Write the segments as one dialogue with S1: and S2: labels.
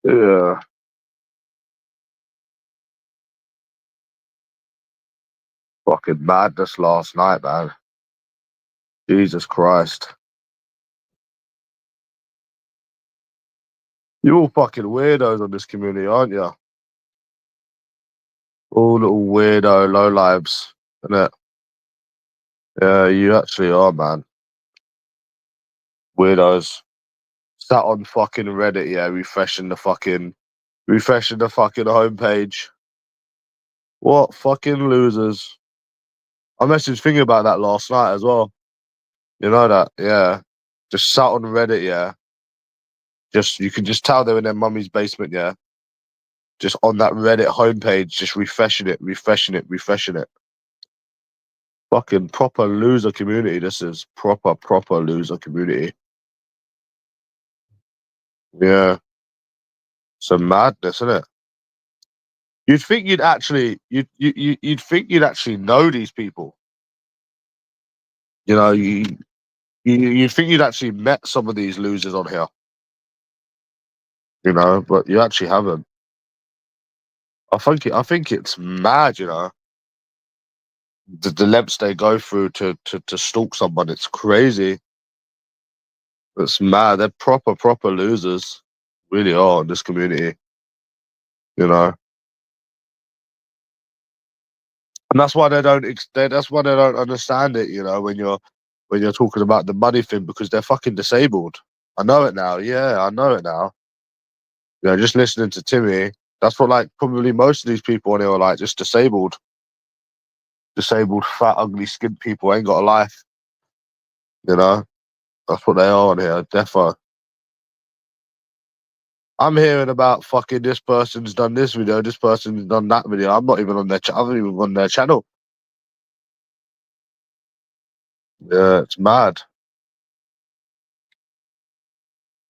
S1: Yeah. Fucking madness last night, man. Jesus Christ. You're all fucking weirdos on this community, aren't you? All little weirdo low lives, innit? Yeah, you actually are, man. Weirdos. Sat on fucking Reddit, yeah, refreshing the fucking homepage. What fucking losers. I messaged thinking about that last night as well. You know that, yeah. Just sat on Reddit, yeah. Just you can just tell they're in their mummy's basement, yeah. Just on that Reddit homepage, just refreshing it, refreshing it, refreshing it. Fucking proper loser community. This is proper loser community. Yeah, some madness, isn't it? You'd think you'd think you'd actually know these people. You know, you'd think you'd actually met some of these losers on here. You know, but you actually haven't. I think it's mad. You know, the lengths they go through to stalk someone. It's crazy. It's mad. They're proper losers. Really are in this community. You know. And that's why that's why they don't understand it, you know, when you're talking about the money thing, because they're fucking disabled. I know it now. Yeah, I know it now. You know, just listening to Timmy, that's what like probably most of these people on here are like, just disabled, fat, ugly, skinned people ain't got a life. You know, that's what they are on here. Defo. I'm hearing about fucking this person's done this video, this person's done that video. I'm not even on their. I haven't even on their channel. Yeah, it's mad.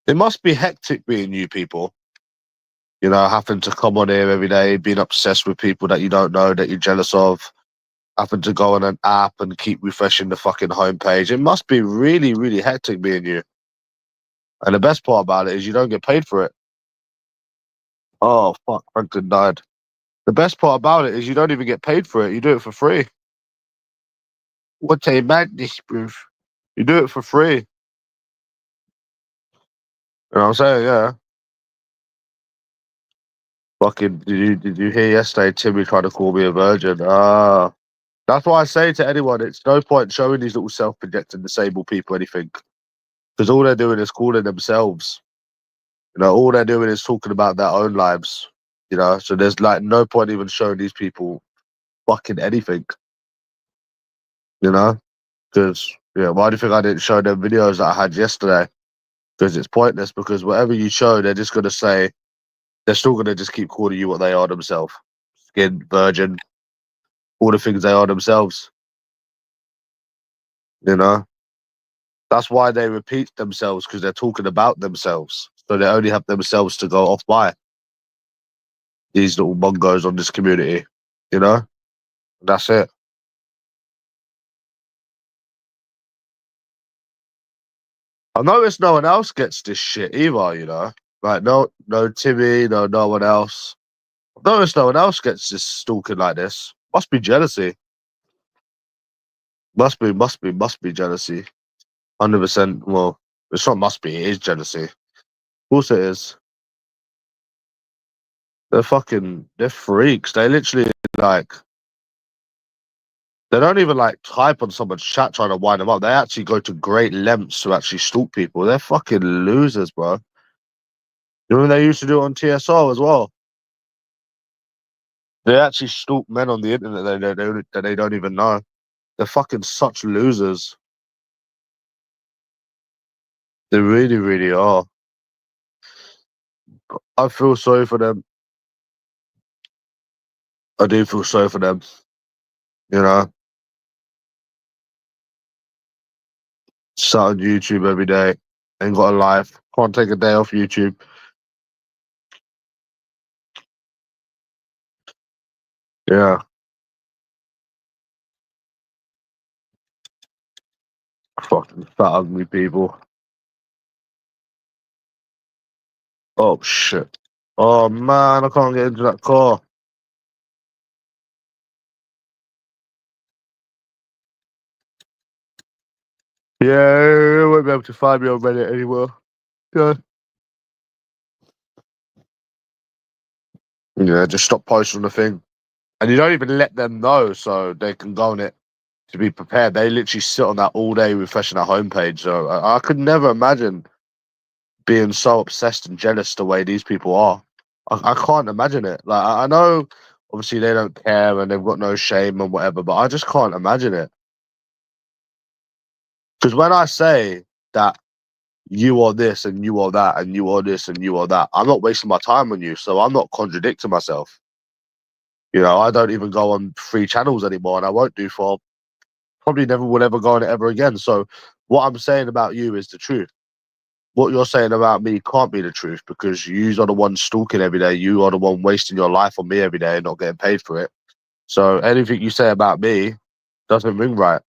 S1: It must be hectic being you people. You know, having to come on here every day, being obsessed with people that you don't know, that you're jealous of, having to go on an app and keep refreshing the fucking homepage. It must be really hectic being you. And the best part about it is you don't get paid for it. Oh, fuck, Franklin died. The best part about it is you don't even get paid for it. You do it for free. What a madness, bruv. You do it for free. You know what I'm saying? Yeah. Fucking, did you hear yesterday Timmy tried to call me a virgin? Ah. That's why I say to anyone, it's no point showing these little self-projecting disabled people anything. Because all they're doing is calling themselves. You know, all they're doing is talking about their own lives. You know, so there's like no point even showing these people fucking anything. You know, because yeah, why do you think I didn't show them videos that I had yesterday? Because it's pointless. Because whatever you show, they're just gonna say they're still gonna just keep calling you what they are themselves: skin, virgin, all the things they are themselves. You know, that's why they repeat themselves, because they're talking about themselves. So they only have themselves to go off by. These little mongos on this community, you know? That's it. I noticed no one else gets this shit either, you know? Like, no Timmy, no one else. I've noticed no one else gets this stalking like this. Must be jealousy. Must be jealousy. 100%. Well, it's not must be, it is jealousy. Of course it is. They're freaks. They literally, like, they don't even, like, type on someone's chat trying to wind them up. They actually go to great lengths to actually stalk people. They're fucking losers, bro. You know, they used to do it on TSR as well. They actually stalk men on the internet that they don't even know. They're fucking such losers. They really are. I feel sorry for them. I do feel sorry for them. You know, sat on YouTube every day, ain't got a life, can't take a day off YouTube. Yeah, fucking fat ugly people. Oh shit. Oh man, I can't get into that car. Yeah, I won't be able to find me on Reddit anymore. Yeah. Yeah, just stop posting the thing. And you don't even let them know so they can go on it to be prepared. They literally sit on that all day refreshing our homepage. So I could never imagine being so obsessed and jealous the way these people are. I can't imagine it. Like I know obviously they don't care and they've got no shame and whatever, but I just can't imagine it. Because when I say that you are this and you are that and you are this and you are that, I'm not wasting my time on you. So I'm not contradicting myself. You know, I don't even go on free channels anymore and I won't do for probably never will ever go on it ever again. So what I'm saying about you is the truth. What you're saying about me can't be the truth because you are the one stalking every day. You are the one wasting your life on me every day and not getting paid for it. So anything you say about me doesn't ring right,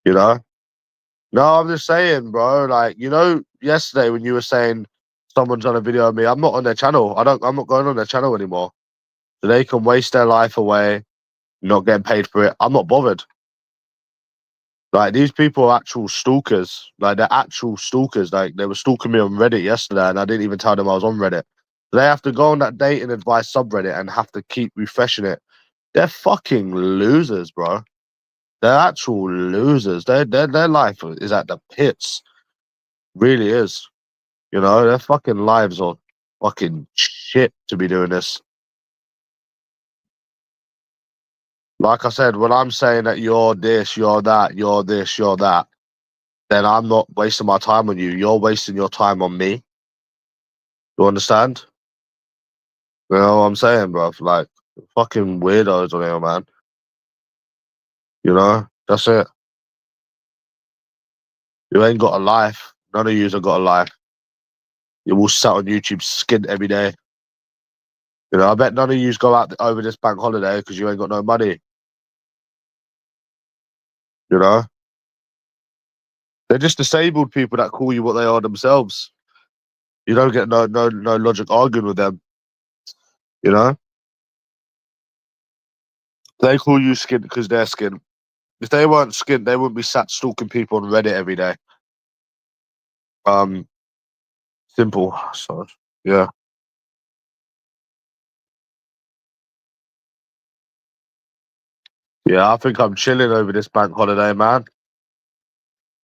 S1: you know? No, I'm just saying, bro. Like, you know, yesterday when you were saying someone's on a video of me, I'm not on their channel. I'm not going on their channel anymore. So they can waste their life away, not getting paid for it. I'm not bothered. Like these people are actual stalkers. Like they're actual stalkers. Like they were stalking me on Reddit yesterday, and I didn't even tell them I was on Reddit. They have to go on that dating advice subreddit and have to keep refreshing it. They're fucking losers, bro. They're actual losers. Their life is at the pits. Really is. You know, their fucking lives are fucking shit to be doing this. Like I said, when I'm saying that you're this, you're that, you're this, you're that, then I'm not wasting my time on you. You're wasting your time on me. You understand? You know what I'm saying, bro? Like, fucking weirdos on here, man. You know? That's it. You ain't got a life. None of yous have got a life. You're all sat on YouTube skint every day. You know, I bet none of yous go out over this bank holiday because you ain't got no money. You know? They're just disabled people that call you what they are themselves. You don't get no logic arguing with them. You know? They call you skint because they're skint. If they weren't skint, they wouldn't be sat stalking people on Reddit every day. Um, Simple. So yeah. Yeah, I think I'm chilling over this bank holiday, man.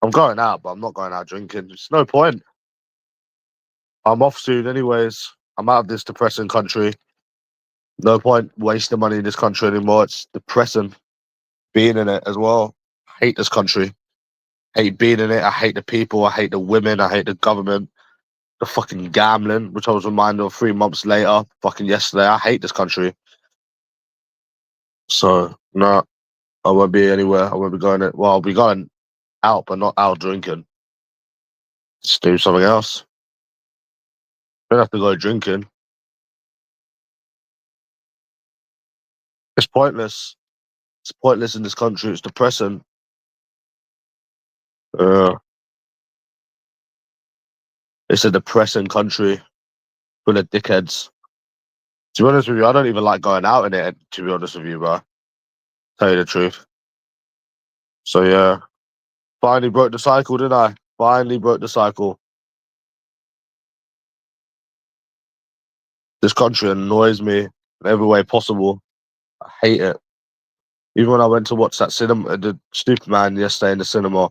S1: I'm going out, but I'm not going out drinking. It's no point. I'm off soon, anyways. I'm out of this depressing country. No point wasting money in this country anymore. It's depressing being in it as well. I hate this country. Hate being in it. I hate the people. I hate the women. I hate the government. The fucking gambling, which I was reminded of 3 months later, fucking yesterday. I hate this country. So no, I won't be anywhere. I won't be going it. Well, I'll be going out, but not out drinking. Just do something else. Don't have to go drinking. It's pointless. It's pointless in this country. It's depressing. Uh, it's a depressing country full of dickheads. To be honest with you, I don't even like going out in it. To be honest with you, bro. Tell you the truth. So yeah, finally broke the cycle, didn't I? Finally broke the cycle. This country annoys me in every way possible. I hate it. Even when I went to watch that cinema, the Superman yesterday in the cinema,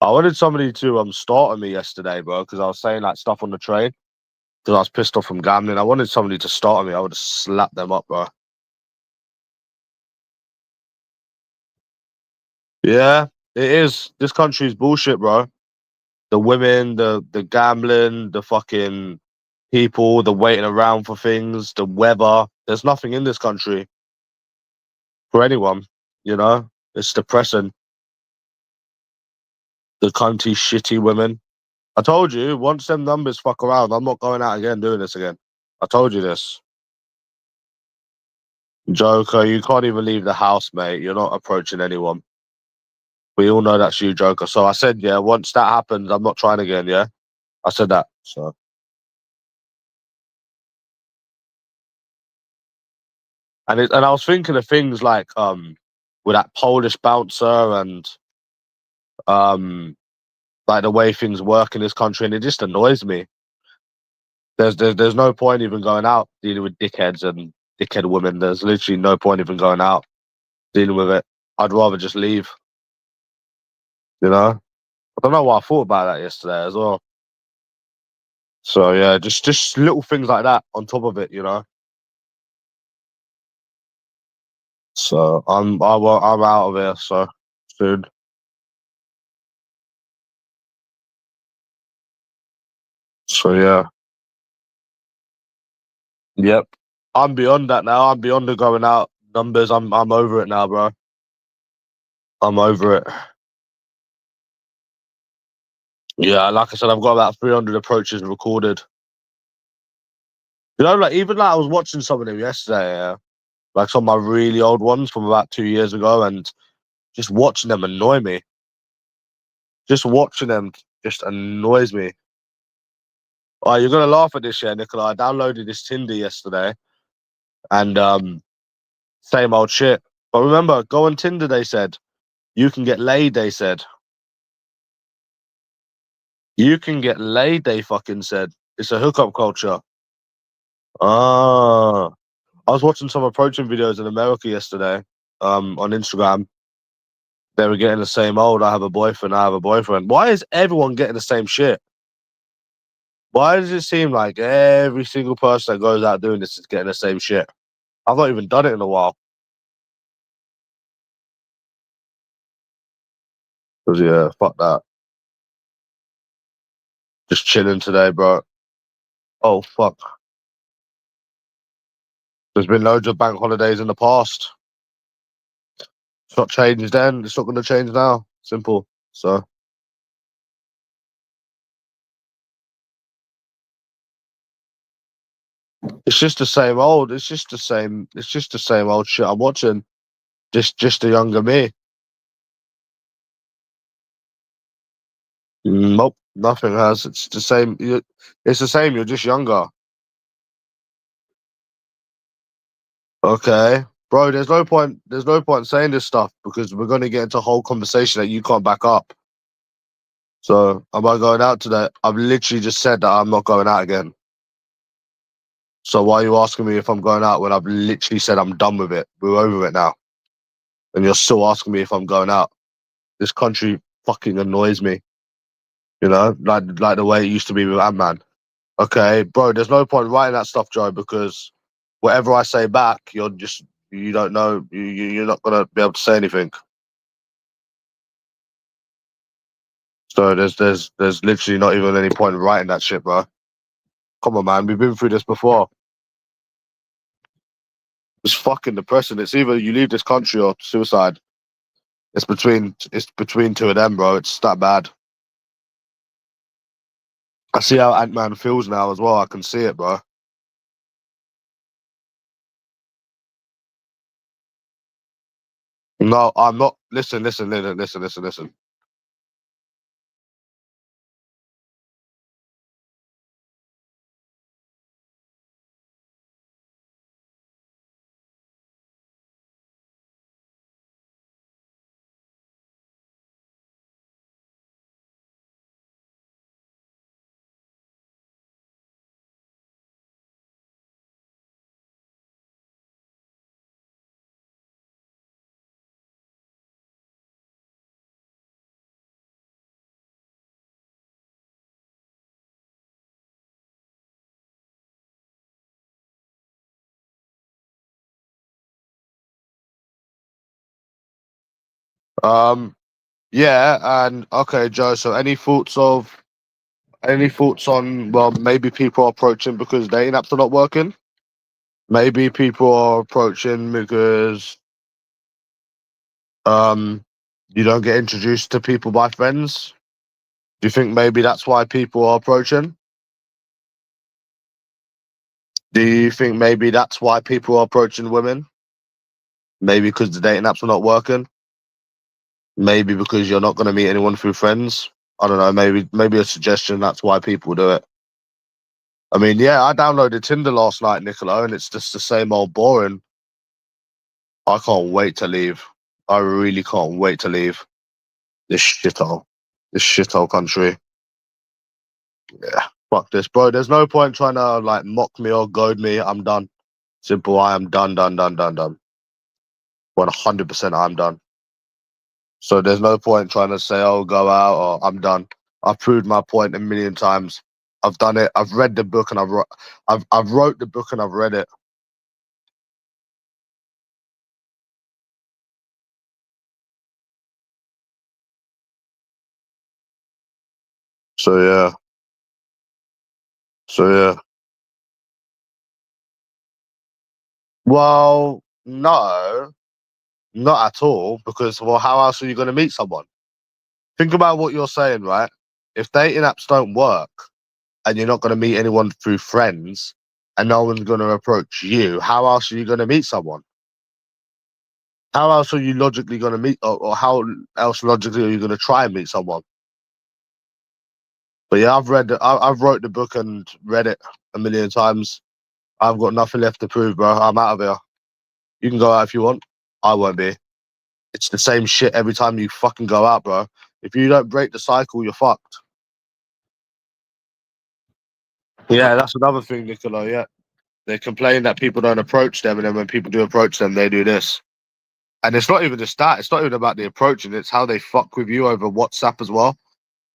S1: I wanted somebody to start on me yesterday, bro, because I was saying like stuff on the train because I was pissed off from gambling. I wanted somebody to start on me. I would have slapped them up, bro. Yeah, it is. This country's bullshit, bro. The women, the gambling, the fucking people, the waiting around for things, the weather. There's nothing in this country for anyone, you know? It's depressing. The country's shitty women. I told you, once them numbers fuck around, I'm not going out again doing this again. I told you this. Joker, you can't even leave the house, mate. You're not approaching anyone. We all know that's you, Joker. So I said, yeah, once that happens, I'm not trying again, yeah? I said that, so. And I was thinking of things like with that Polish bouncer and like the way things work in this country, and it just annoys me. There's no point even going out dealing with dickheads and dickhead women. There's literally no point even going out dealing with it. I'd rather just leave, you know? I don't know why I thought about that yesterday as well. So yeah, just little things like that on top of it, you know. So I'm out of here. So soon. So yeah, yep. I'm beyond that now. I'm beyond the going out numbers. I'm over it now, bro. I'm over it. Yeah, like I said, I've got about 300 approaches recorded. You know, like even like I was watching some of them yesterday, yeah? Like some of my really old ones from about 2 years ago, and just watching them annoy me. Just watching them just annoys me. Oh, you're gonna laugh at this, yeah, Nicola. I downloaded this Tinder yesterday, and same old shit. But remember, go on Tinder. They said you can get laid. They said you can get laid. They fucking said it's a hookup culture. Ah, I was watching some approaching videos in America yesterday. On Instagram, they were getting the same old. I have a boyfriend. I have a boyfriend. Why is everyone getting the same shit? Why does it seem like every single person that goes out doing this is getting the same shit? I've not even done it in a while. Cause yeah, fuck that. Just chilling today, bro. Oh fuck. There's been loads of bank holidays in the past. It's not changed then. It's not going to change now. Simple. So it's just the same old. It's just the same. It's just the same old shit I'm watching. Just a younger me. Nope, nothing has. It's the same. It's the same. You're just younger. Okay, bro. There's no point. There's no point saying this stuff because we're going to get into a whole conversation that you can't back up. So am I going out today? I've literally just said that I'm not going out again. So why are you asking me if I'm going out when I've literally said I'm done with it? We're over it now, and you're still asking me if I'm going out. This country fucking annoys me. You know, like the way it used to be with Ant-Man. Okay, bro. There's no point writing that stuff, Joe, because whatever I say back, you don't know. You're not gonna be able to say anything. So there's literally not even any point in writing that shit, bro. Come on, man. We've been through this before. It's fucking depressing. It's either you leave this country or suicide. It's between two of them, bro. It's that bad. I see how Ant-Man feels now as well. I can see it, bro. No, I'm not. Listen. Um, yeah, and okay, Joe. So any thoughts on well, maybe people are approaching because dating apps are not working. Maybe people are approaching because um you don't get introduced to people by friends. Do you think maybe that's why people are approaching? Do you think maybe that's why people are approaching women? Maybe because the dating apps are not working. Maybe because you're not going to meet anyone through friends. I don't know. Maybe a suggestion. That's why people do it. I mean, yeah, I downloaded Tinder last night, Nicola, and it's just the same old boring. I can't wait to leave. I really can't wait to leave this shithole. This shithole country. Yeah, fuck this, bro. There's no point trying to like mock me or goad me. I'm done. Simple. I am done. 100%. I'm done. So there's no point trying to say, "Oh, go out," or "I'm done." I've proved my point a million times. I've done it. I've read the book and I've wrote the book and I've read it. So yeah. So yeah. Well, no, not at all. Because well, how else are you going to meet someone? Think about what you're saying, right? If dating apps don't work and you're not going to meet anyone through friends and no one's going to approach you, how else are you going to meet someone? How else are you logically going to meet, or how else logically are you going to try and meet someone? But yeah, I've wrote the book and read it a million times. I've got nothing left to prove, bro. I'm out of here. You can go out if you want. I won't be. It's the same shit every time you fucking go out, bro. If you don't break the cycle, you're fucked. Yeah, that's another thing, Nicola. Yeah, they complain that people don't approach them, and then when people do approach them, they do this. And it's not even just that. It's not even about the approaching. It's how they fuck with you over WhatsApp as well.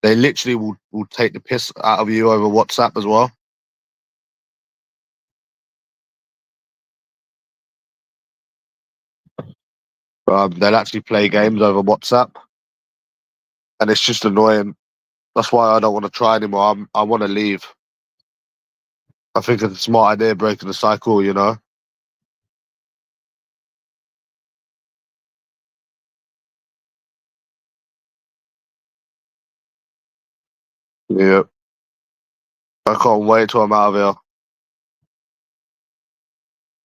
S1: They literally will take the piss out of you over WhatsApp as well. They'll actually play games over WhatsApp, and it's just annoying. That's why I don't want to try anymore. I want to leave. I think it's a smart idea breaking the cycle. You know. Yeah. I can't wait till I'm out of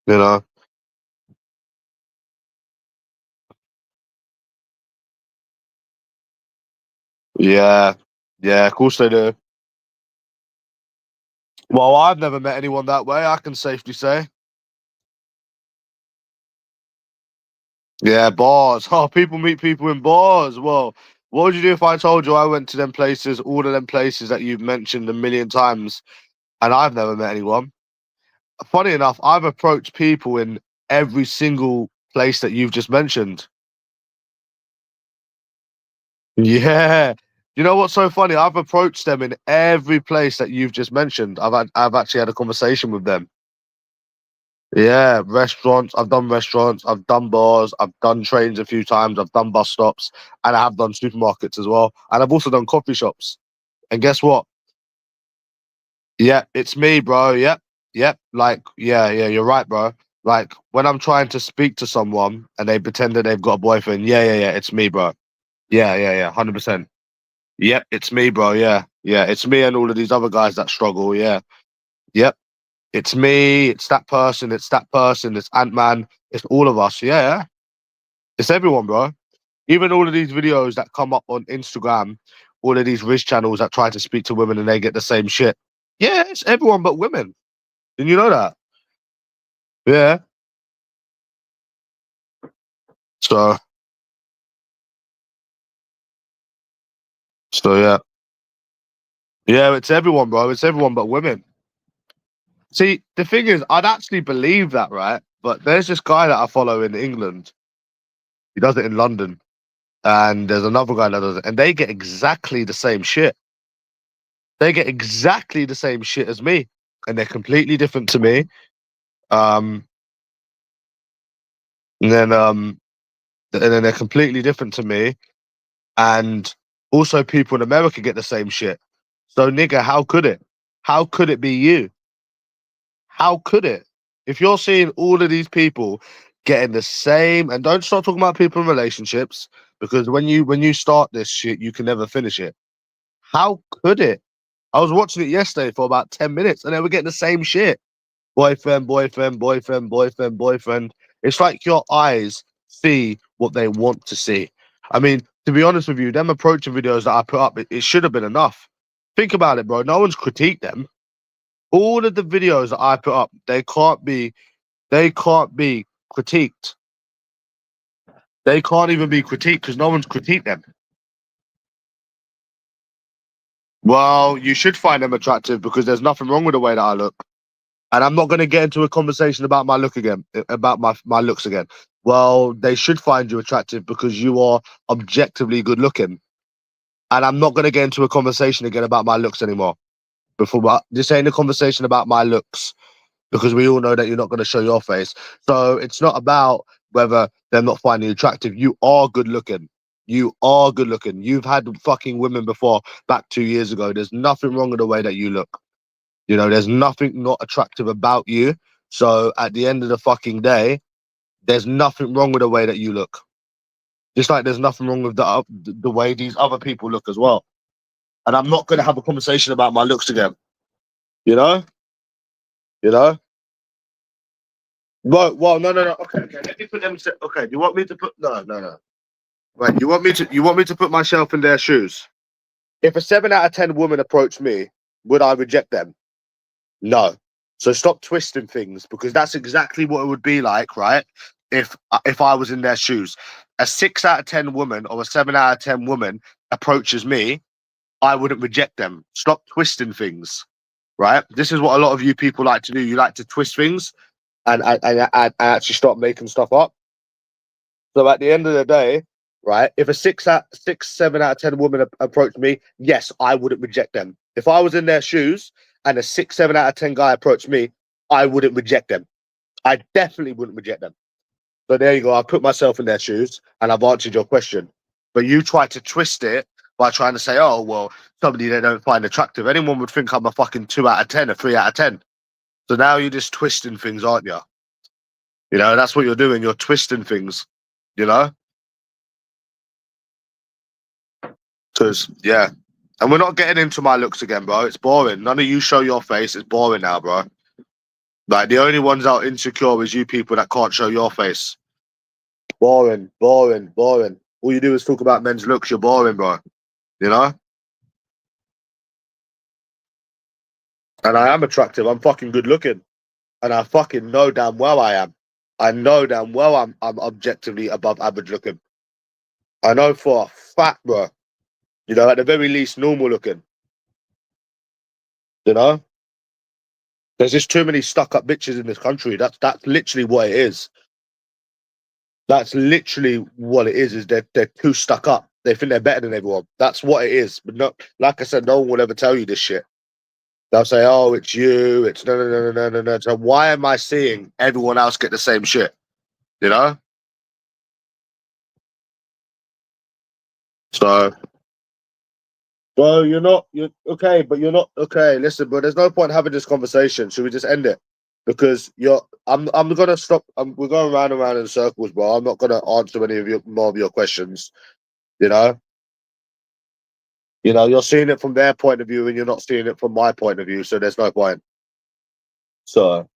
S1: here. You know. Yeah. Yeah. Of course they do. Well, I've never met anyone that way. I can safely say. Yeah, bars. Oh, people meet people in bars. Well, what would you do if I told you I went to them places, all of them places that you've mentioned a million times, and I've never met anyone? Funny enough, I've approached people in every single place that you've just mentioned. Yeah. You know what's so funny? I've approached them in every place that you've just mentioned. I've actually had a conversation with them. Yeah, restaurants. I've done restaurants. I've done bars. I've done trains a few times. I've done bus stops, and I have done supermarkets as well. And I've also done coffee shops. And guess what? Yeah, it's me, bro. Yep, yep. Like, yeah. You're right, bro. Like when I'm trying to speak to someone and they pretend that they've got a boyfriend. Yeah. It's me, bro. Yeah. 100%. Yep, it's me, bro. Yeah. It's me and all of these other guys that struggle. Yeah. Yep. It's me. It's that person. It's that person. It's Ant Man. It's all of us. Yeah. It's everyone, bro. Even all of these videos that come up on Instagram, all of these rich channels that try to speak to women and they get the same shit. Yeah, it's everyone but women. Didn't you know that? Yeah. So, yeah. Yeah, it's everyone, bro. It's everyone but women. See, the thing is, I'd actually believe that, right? But there's this guy that I follow in England. He does it in London. And there's another guy that does it. And they get exactly the same shit. They get exactly the same shit as me. And they're completely different to me. Um, and then they're completely different to me. And also people in America get the same shit. So nigga, how could it? How could it be you? How could it? If you're seeing all of these people getting the same, and don't start talking about people in relationships, because when you start this shit, you can never finish it. How could it? I was watching it yesterday for about 10 minutes and they were getting the same shit. Boyfriend. It's like your eyes see what they want to see. I mean, to be honest with you, them approaching videos that I put up, it should have been enough. Think about it, bro. No one's critiqued them. All of the videos that I put up, they can't be critiqued. They can't even be critiqued because no one's critiqued them. Well, you should find them attractive because there's nothing wrong with the way that I look. And I'm not going to get into a conversation about my look again, about my looks again. Well, they should find you attractive because you are objectively good looking. And I'm not going to get into a conversation again about my looks anymore. This ain't a conversation about my looks because we all know that you're not going to show your face. So it's not about whether they're not finding you attractive. You are good looking. You are good looking. You've had fucking women before back 2 years ago. There's nothing wrong with the way that you look. You know, there's nothing not attractive about you. So at the end of the fucking day, there's nothing wrong with the way that you look. Just like there's nothing wrong with the way these other people look as well. And I'm not going to have a conversation about my looks again. You know? You know? Well, no. Okay. Let me put them. Okay, do you want me to put? No. Right, you want me to put myself in their shoes? If a 7 out of 10 woman approached me, would I reject them? No. So stop twisting things because that's exactly what it would be like, right? If I was in their shoes, a 6 out of 10 woman or a 7 out of 10 woman approaches me, I wouldn't reject them. Stop twisting things, right? This is what a lot of you people like to do. You like to twist things and actually start making stuff up. So at the end of the day, right, if a 7 out of 10 woman approached me, yes, I wouldn't reject them. If I was in their shoes and a 6, 7 out of 10 guy approached me, I wouldn't reject them. I definitely wouldn't reject them. So there you go. I put myself in their shoes and I've answered your question. But you try to twist it by trying to say, oh, well, somebody they don't find attractive. Anyone would think I'm a fucking 2 out of 10, a 3 out of 10. So now you're just twisting things, aren't you? You know, that's what you're doing. You're twisting things, you know? Because, yeah. And we're not getting into my looks again, bro. It's boring. None of you show your face. It's boring now, bro. Like, the only ones out insecure is you people that can't show your face. Boring. All you do is talk about men's looks. You're boring, bro. You know? And I am attractive. I'm fucking good looking. And I fucking know damn well I am. I know damn well I'm objectively above average looking. I know for a fact, bro. You know, at the very least, normal looking. You know? There's just too many stuck up bitches in this country. That's literally what it is. That's literally what it is they're too stuck up. They think they're better than everyone. That's what it is. But no, like I said, no one will ever tell you this shit. They'll say, oh, it's you. It's no. So why am I seeing everyone else get the same shit? You know? So, bro, you're okay, but you're not okay. Listen, bro, there's no point having this conversation. Should we just end it? Because I'm gonna stop. We're going round and round in circles, bro. I'm not gonna answer any of more of your questions. You know, you're seeing it from their point of view, and you're not seeing it from my point of view. So there's no point. So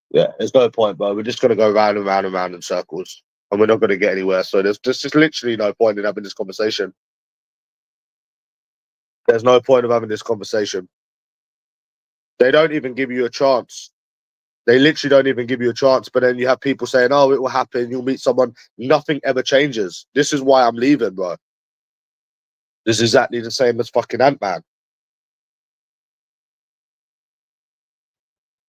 S1: yeah, there's no point, bro. We're just gonna go round and round and round in circles, and we're not gonna get anywhere. So there's just literally no point in having this conversation. There's no point of having this conversation. They don't even give you a chance. They literally don't even give you a chance. But then you have people saying, oh, it will happen. You'll meet someone. Nothing ever changes. This is why I'm leaving, bro. This is exactly the same as fucking Ant-Man.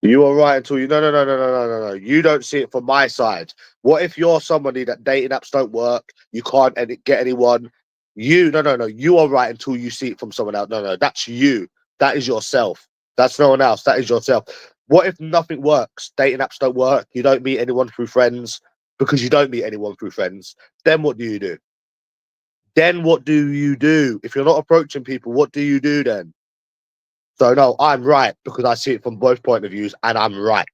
S1: You are right until you no. You don't see it from my side. What if you're somebody that dating apps don't work? You can't get anyone. No. You are right until you see it from someone else. No. That's you. That is yourself. That's no one else. That is yourself. What if nothing works? Dating apps don't work. You don't meet anyone through friends because you don't meet anyone through friends. Then what do you do? If you're not approaching people, what do you do then? So no, I'm right because I see it from both point of views and I'm right.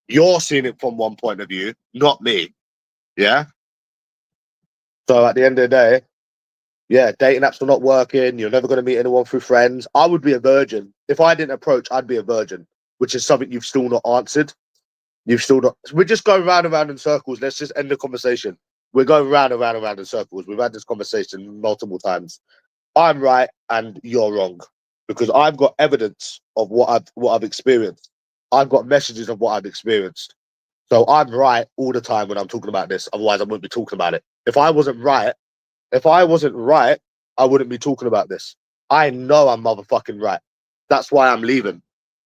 S1: You're seeing it from one point of view, not me. Yeah. So at the end of the day, yeah, dating apps are not working. You're never going to meet anyone through friends. I would be a virgin. If I didn't approach, I'd be a virgin, which is something you've still not answered. You've still not. We're just going round and round in circles. Let's just end the conversation. we're going round and round and round in circles. We've had this conversation multiple times. I'm right and you're wrong because I've got evidence of what I've experienced. I've got messages of what I've experienced. So I'm right all the time when I'm talking about this. Otherwise, I wouldn't be talking about it. If I wasn't right, I wouldn't be talking about this. I know I'm motherfucking right. That's why I'm leaving.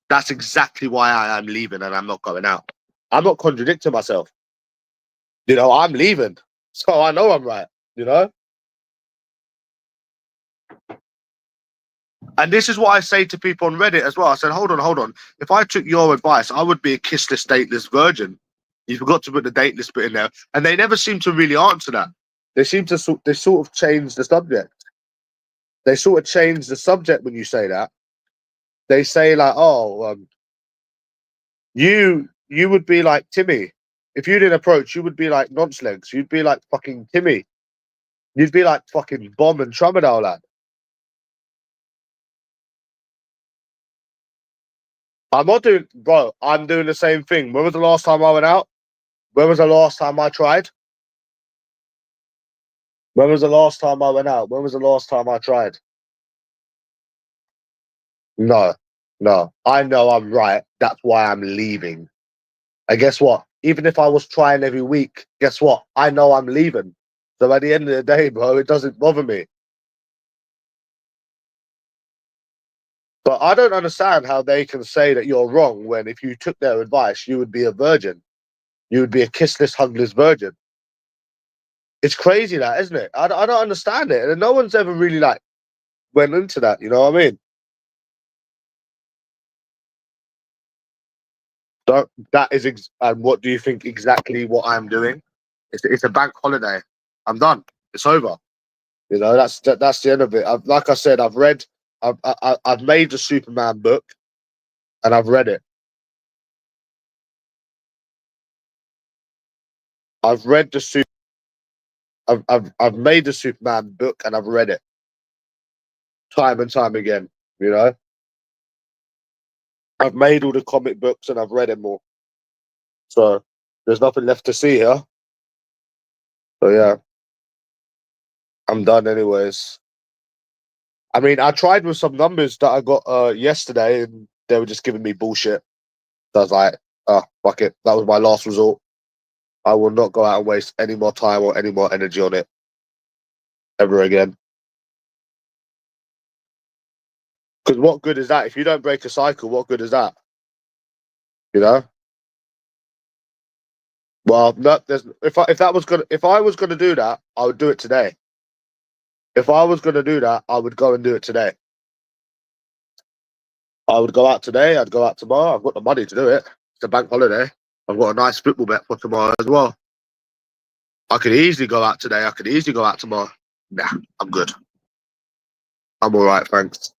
S1: That's exactly why I am leaving and I'm not going out. I'm not contradicting myself. You know, I'm leaving. So I know I'm right, you know? And this is what I say to people on Reddit as well. I said, hold on. If I took your advice, I would be a kissless, dateless virgin. You forgot to put the dateless bit in there. And they never seem to really answer that. They sort of change the subject. They sort of change the subject when you say that. They say like, oh, you would be like Timmy. If you didn't approach, you would be like nonce legs. You'd be like fucking Timmy. You'd be like fucking Bomb and Tramadol, lad. I'm not doing, bro. I'm doing the same thing. When was the last time I went out? When was the last time I tried? When was the last time I went out? When was the last time I tried? No, no. I know I'm right. That's why I'm leaving. And guess what? Even if I was trying every week, guess what? I know I'm leaving. So at the end of the day, bro, it doesn't bother me. But I don't understand how they can say that you're wrong when if you took their advice, you would be a virgin. You would be a kissless, hugless virgin. It's crazy that, isn't it? I don't understand it. And no one's ever really like went into that, you know what I mean? So and what do you think exactly what I'm doing? It's a bank holiday. I'm done. It's over. You know, that's the end of it. Like I said, I've made the Superman book and I've read it. I've read the super. I've made the Superman book and I've read it time and time again. You know, I've made all the comic books and I've read them all. So there's nothing left to see here. So yeah, I'm done anyways. I mean, I tried with some numbers that I got yesterday and they were just giving me bullshit. So I was like, oh, fuck it. That was my last resort. I will not go out and waste any more time or any more energy on it ever again. Because what good is that? If you don't break a cycle, what good is that? You know? Well, no, if I was gonna do that, I would do it today. If I was gonna do that, I would go and do it today. I would go out today, I'd go out tomorrow. I've got the money to do it. It's a bank holiday. I've got a nice football bet for tomorrow as well. I could easily go out today, I could easily go out tomorrow. Nah, I'm good. I'm alright, thanks.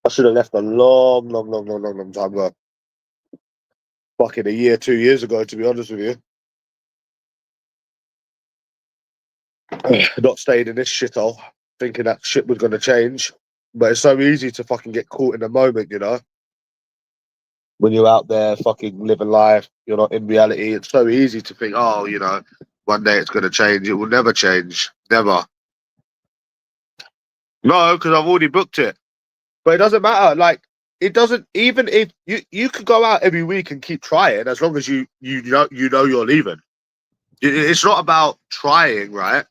S1: I should have left a long time ago. Fucking a year, 2 years ago, to be honest with you. Not staying in this shithole, thinking that shit was going to change. But it's so easy to fucking get caught in the moment, you know? When you're out there fucking living life, you're not in reality. It's so easy to think, oh, you know, one day it's going to change. It will never change. Never. No, because I've already booked it. But it doesn't matter. Like, it doesn't, even if you could go out every week and keep trying as long as you know you're leaving. It's not about trying, right?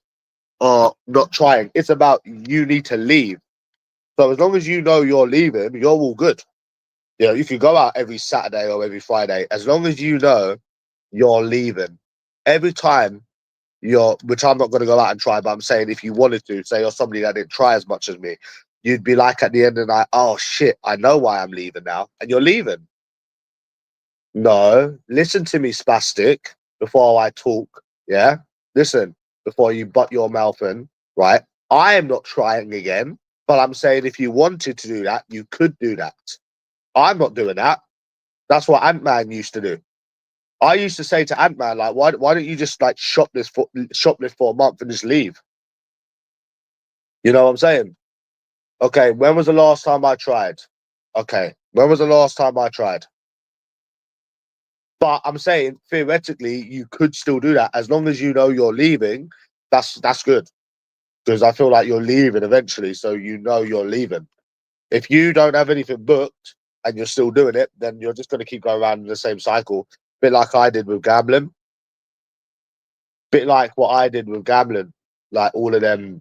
S1: Or not trying. It's about you need to leave. So as long as you know you're leaving, you're all good. You know, you can go out every Saturday or every Friday. As long as you know you're leaving. Every time which I'm not going to go out and try, but I'm saying if you wanted to, say you're somebody that didn't try as much as me, you'd be like at the end of the night, oh shit, I know why I'm leaving now. And you're leaving. No, listen to me, spastic, before I talk. Yeah? Listen, before you butt your mouth in, right? I am not trying again, but I'm saying if you wanted to do that, you could do that. I'm not doing that. That's what Ant-Man used to do. I used to say to Ant-Man, like, why don't you just like shoplift for a month and just leave? You know what I'm saying? Okay, when was the last time I tried? Okay, when was the last time I tried? But I'm saying theoretically, you could still do that as long as you know you're leaving. That's good because I feel like you're leaving eventually, so you know you're leaving. If you don't have anything booked and you're still doing it, then you're just going to keep going around in the same cycle. Bit like I did with gambling. Bit like what I did with gambling. Like all of them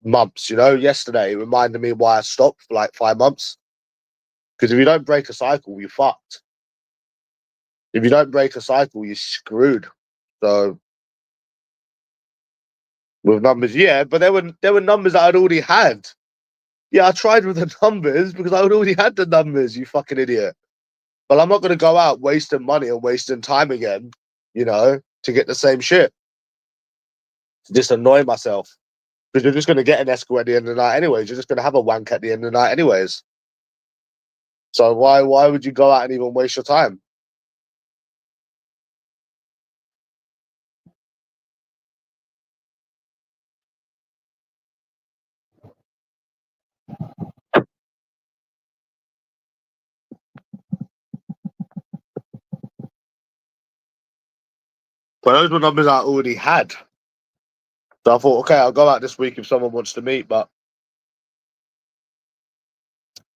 S1: months, yesterday it reminded me why I stopped for like 5 months. Because if you don't break a cycle, you're fucked. If you don't break a cycle, you're screwed. So with numbers, yeah, but there were numbers that I'd already had. Yeah, I tried with the numbers because I had already had the numbers, you fucking idiot. But I'm not gonna go out wasting money and wasting time again, to get the same shit. To just annoy myself. Because you're just gonna get an escort at the end of the night anyways. You're just gonna have a wank at the end of the night anyways. So why would you go out and even waste your time? But those were numbers I already had. So I thought, okay, I'll go out this week if someone wants to meet. But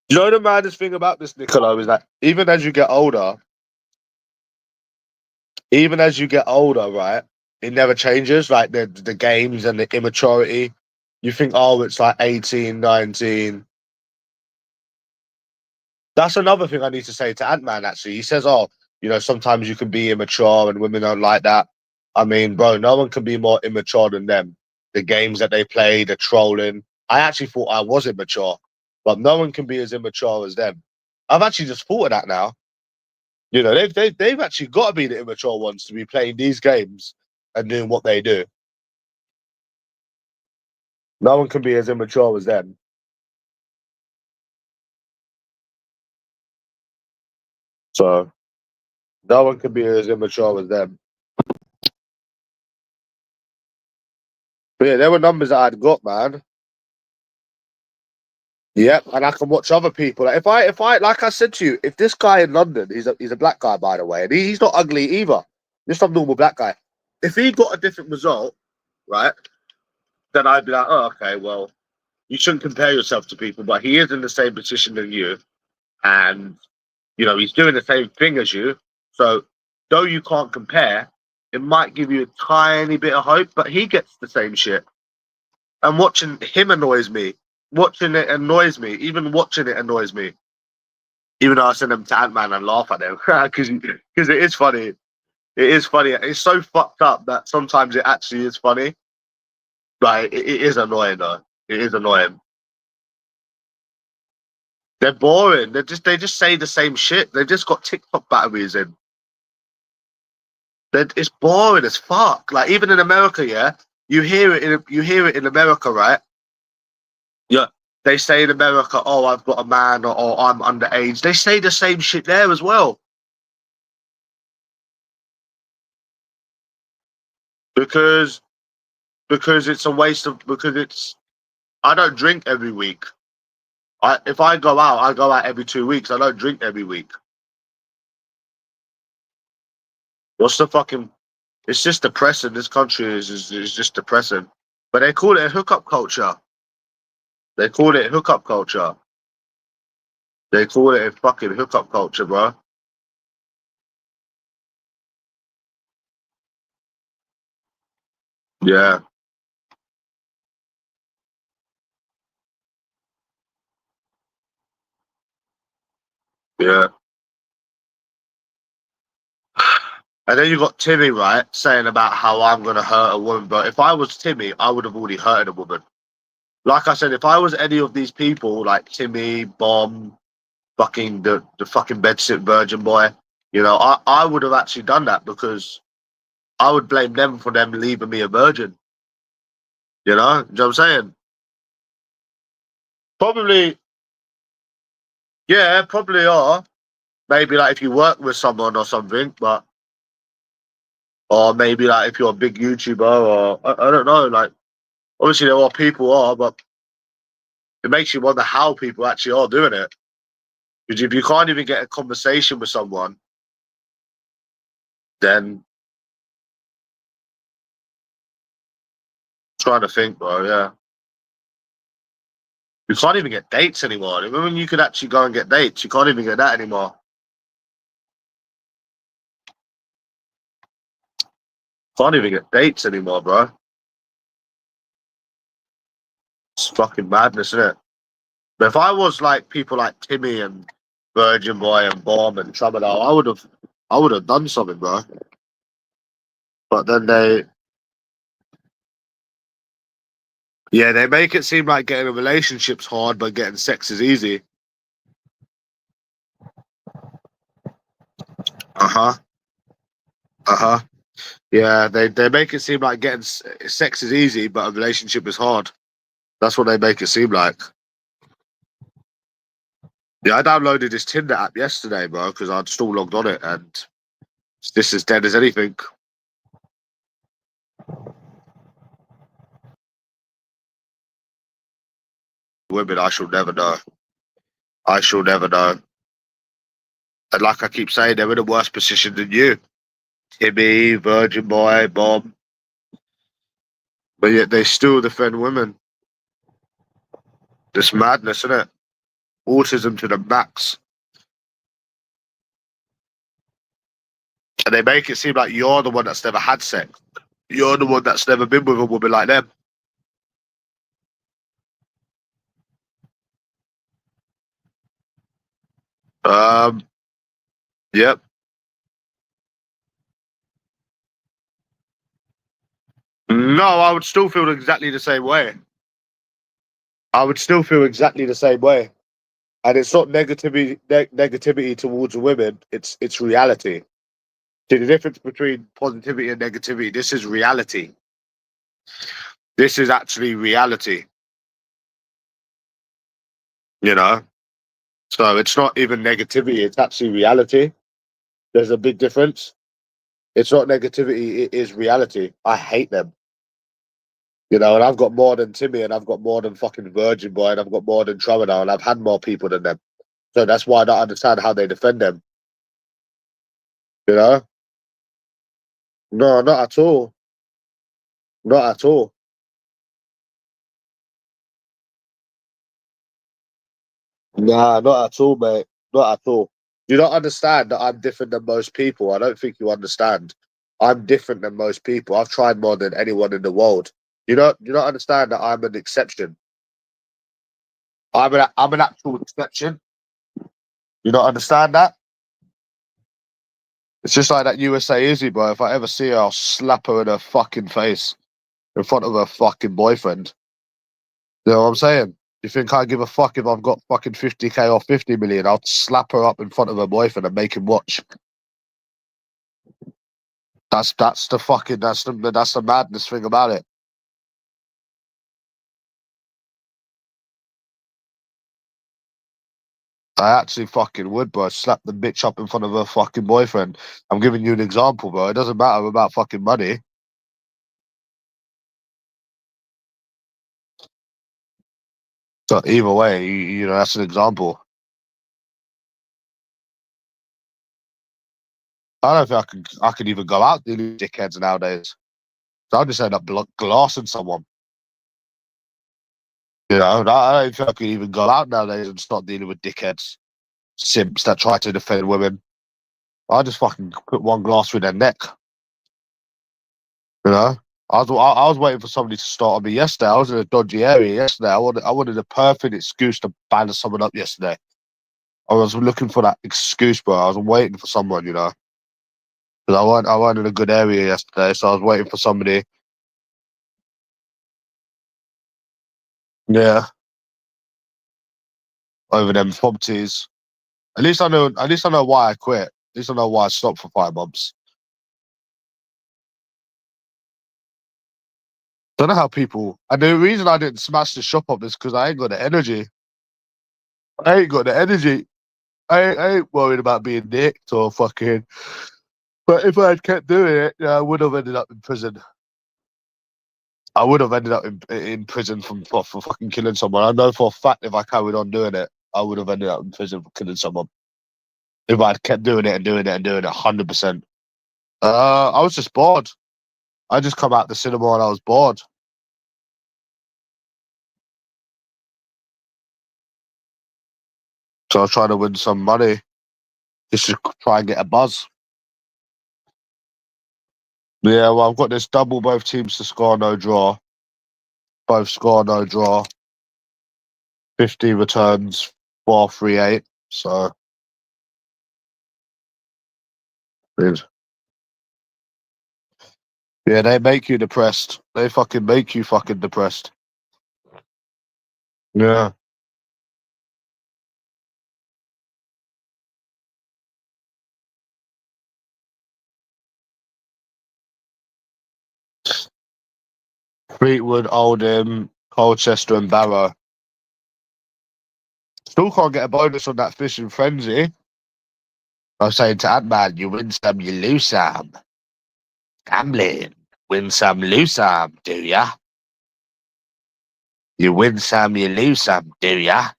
S1: the maddest thing about this, Niccolo, is that even as you get older, right, it never changes. Like the games and the immaturity. You think, oh, it's like 18, 19. That's another thing I need to say to Ant-Man, actually. He says, oh, sometimes you can be immature and women don't like that. I mean, bro, no one can be more immature than them. The games that they play, the trolling. I actually thought I was immature, but no one can be as immature as them. I've actually just thought of that now. They've actually got to be the immature ones to be playing these games and doing what they do. No one can be as immature as them. So no one can be as immature as them. But yeah, there were numbers that I'd got, man. Yep, and I can watch other people. Like if I, like I said to you, if this guy in London, he's a black guy by the way, and he's not ugly either. Just a normal black guy. If he got a different result, right, then I'd be like, oh, okay, well, you shouldn't compare yourself to people, but he is in the same position than you, and he's doing the same thing as you. So though you can't compare, it might give you a tiny bit of hope, but he gets the same shit. And watching him annoys me. Watching it annoys me. Even watching it annoys me. Even though I send them to Ant-Man and laugh at them. Because it is funny. It is funny. It's so fucked up that sometimes it actually is funny. But it is annoying though. It is annoying. They're boring. They just say the same shit. They've just got TikTok batteries in. It's boring as fuck. Like even in America, yeah, you hear it in America, right? Yeah, they say in America, "Oh, I've got a man," or "I'm underage." They say the same shit there as well because it's a waste of because it's. I don't drink every week. If I go out, I go out every 2 weeks. I don't drink every week. What's the fucking? It's just depressing. This country is just depressing. But they call it a hookup culture. They call it hookup culture. They call it a fucking hookup culture, bro. Yeah, yeah. And then you got Timmy, right, saying about how I'm gonna hurt a woman. But if I was Timmy, I would have already hurted a woman. Like I said, if I was any of these people, like Timmy, Bomb, fucking the fucking bedsit virgin boy, I would have actually done that because I would blame them for them leaving me a virgin. You know what I'm saying? Probably, yeah, probably are. Maybe like if you work with someone or something, but or maybe like if you're a big YouTuber or I don't know, like obviously there are people are, but it makes you wonder how people actually are doing it. Because if you can't even get a conversation with someone, then trying to think, bro. Yeah, you can't even get dates anymore. Remember when you could actually go and get dates? You can't even get that anymore. Can't even get dates anymore, bro. It's fucking madness, isn't it? But if I was like people like Timmy and Virgin Boy and Bomb and Tramadol, I would have done something, bro. But then they make it seem like getting a relationship's hard, but getting sex is easy. Uh huh. Uh huh. Yeah, they make it seem like getting sex is easy, but a relationship is hard. That's what they make it seem like. Yeah, I downloaded this Tinder app yesterday, bro, because I'd still logged on it, and this is dead as anything. Women, I shall never know. I shall never know. And like I keep saying, they're in a worse position than you. Timmy, Virgin Boy, Bob. But yet they still defend women. This madness, isn't it? Autism to the max. And they make it seem like you're the one that's never had sex. You're the one that's never been with a woman like them. Um, yep. No, I would still feel exactly the same way. I would still feel exactly the same way. And it's not negativity towards women. It's reality. See, the difference between positivity and negativity. This is reality. This is actually reality. You know. So it's not even negativity. It's actually reality. There's a big difference. It's not negativity. It is reality. I hate them. You know, and I've got more than Timmy, and I've got more than fucking Virgin Boy, and I've got more than Tramadol, and I've had more people than them. So that's why I don't understand how they defend them. You know? No, not at all. Not at all. Nah, not at all, mate. Not at all. You don't understand that I'm different than most people. I don't think you understand. I'm different than most people. I've tried more than anyone in the world. You don't understand that I'm an exception. I'm an actual exception. You don't understand that? It's just like that USA Izzy, bro. If I ever see her, I'll slap her in her fucking face in front of her fucking boyfriend. You know what I'm saying? You think I give a fuck if I've got fucking 50K or 50 million? I'll slap her up in front of her boyfriend and make him watch. That's the madness thing about it. I actually fucking would, bro. Slap the bitch up in front of her fucking boyfriend. I'm giving you an example, bro. It doesn't matter about fucking money. So either way, that's an example. I don't think I can even go out dealing with dickheads nowadays. So I'll just end up glassing someone. I don't think I could even go out nowadays and start dealing with dickheads, simps that try to defend women. I just fucking put one glass through their neck. You know, I was waiting for somebody to start on me yesterday. I was in a dodgy area yesterday. I wanted a perfect excuse to batter someone up yesterday. I was looking for that excuse, bro. I was waiting for someone, because I weren't in a good area yesterday, so I was waiting for somebody. Yeah, over them properties. At least I know. At least I know why I quit. At least I know why I stopped for 5 months. Don't know how people. And the reason I didn't smash the shop up is because I ain't got the energy. I ain't got the energy. I ain't worried about being nicked or fucking. But if I had kept doing it, I would have ended up in prison. I would have ended up in prison for fucking killing someone. I know for a fact if I carried on doing it, I would have ended up in prison for killing someone. If I had kept doing it and doing it and doing it, 100%. I was just bored. I just come out the cinema and I was bored. So I was trying to win some money just to try and get a buzz. Yeah, well, I've got this double both teams to score, no draw. Both score, no draw. 50 returns, 438. So, yeah, they make you depressed. They fucking make you fucking depressed. Yeah. Fleetwood, Oldham, Colchester, and Barrow. Still can't get a bonus on that fishing frenzy. I was saying to Ant-Man, you win some, you lose some. Gambling. Win some, lose some, do ya? You win some, you lose some, do ya?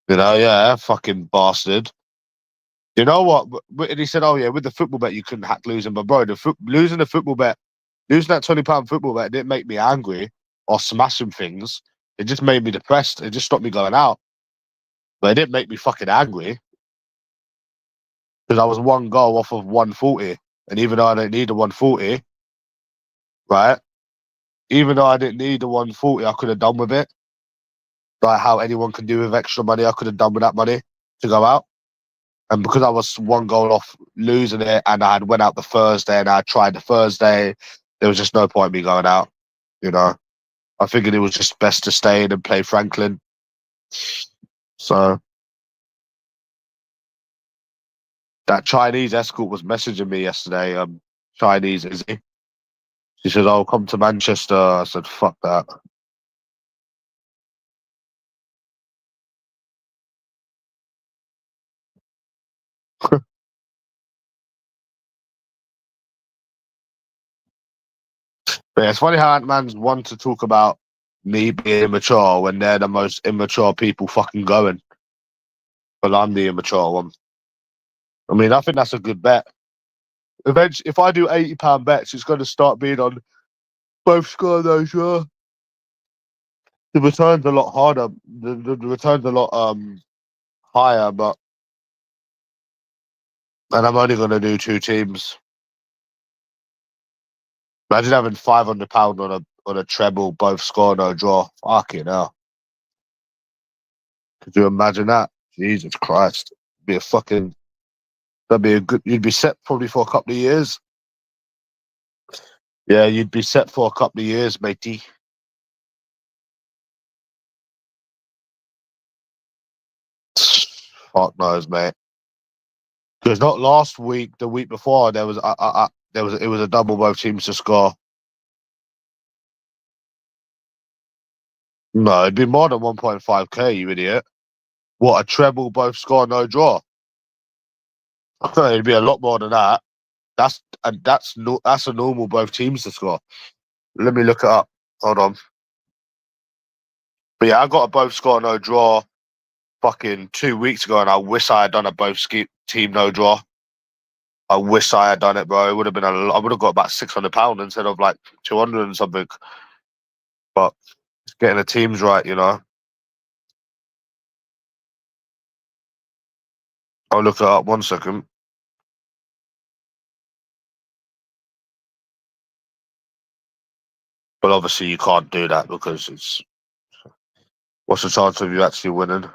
S1: You know, yeah, fucking bastard. You know what? And he said, oh, yeah, with the football bet, you couldn't hack losing. But, bro, losing the football bet, losing that £20 football bet didn't make me angry or smashing things. It just made me depressed. It just stopped me going out. But it didn't make me fucking angry because I was one goal off of 140. And even though I don't need the 140, right? Even though I didn't need the 140, I could have done with it. Like how anyone can do with extra money, I could have done with that money to go out. And because I was one goal off losing it and I had went out the Thursday and I tried the Thursday, there was just no point in me going out, you know. I figured it was just best to stay in and play Franklin. So that Chinese escort was messaging me yesterday, Chinese, is he? She said, oh, come to Manchester. I said, fuck that. But yeah, it's funny how Ant-Man's one to talk about me being immature when they're the most immature people fucking going. But I'm the immature one. I mean, I think that's a good bet. Eventually, if I do £80 bets, it's going to start being on both score those. Yeah, the return's a lot harder. The return's a lot higher, but and I'm only going to do two teams. Imagine having £500 on a treble, both score no draw. Fucking hell! Could you imagine that? Jesus Christ! Be a fucking that'd be a good. You'd be set probably for a couple of years. Yeah, you'd be set for a couple of years, matey. Fuck knows, mate. Because not last week, the week before, it was a double both teams to score. No, it'd be more than 1.5k, you idiot. What, a treble both score no draw? It'd be a lot more than that. That's a normal both teams to score. Let me look it up. Hold on. But yeah, I got a both score no draw fucking 2 weeks ago, and I wish I had done a team no draw. I wish I had done it, bro. It would have been I would have got about £600 instead of like 200 and something. But it's getting the teams right, you know. I'll look it up 1 second. But obviously you can't do that because it's what's the chance of you actually winning?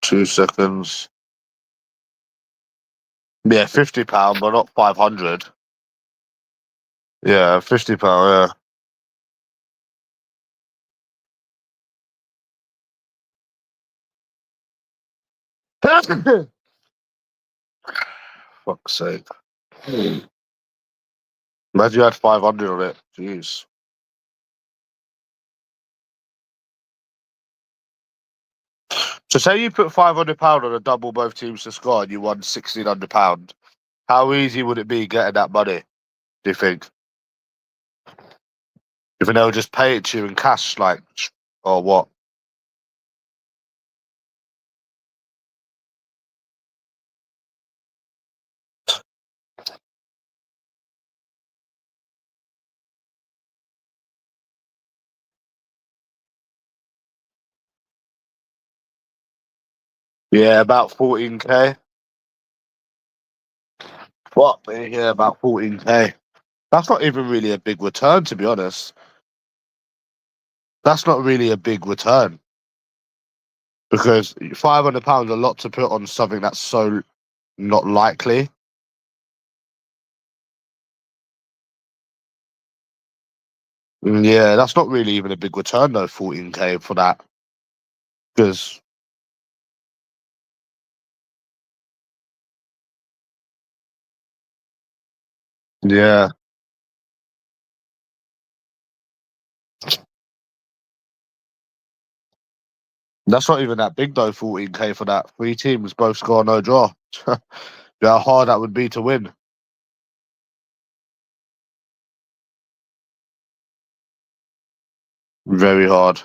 S1: Two seconds. Yeah, £50, but not 500. Yeah, £50, yeah. Fuck's sake. Imagine you had 500 on it. Jeez. So say you put £500 on a double both teams to score and you won £1,600. How easy would it be getting that money, do you think? You think they'll just pay it to you in cash, like, or what? Yeah, about 14K. What? Yeah, about 14K. That's not even really a big return, to be honest. That's not really a big return because £500 a lot to put on something that's so not likely. Yeah, that's not really even a big return though. 14K for that because yeah, that's not even that big though. 14K for that. Three teams, both score, no draw. Yeah, how hard that would be to win. Very hard.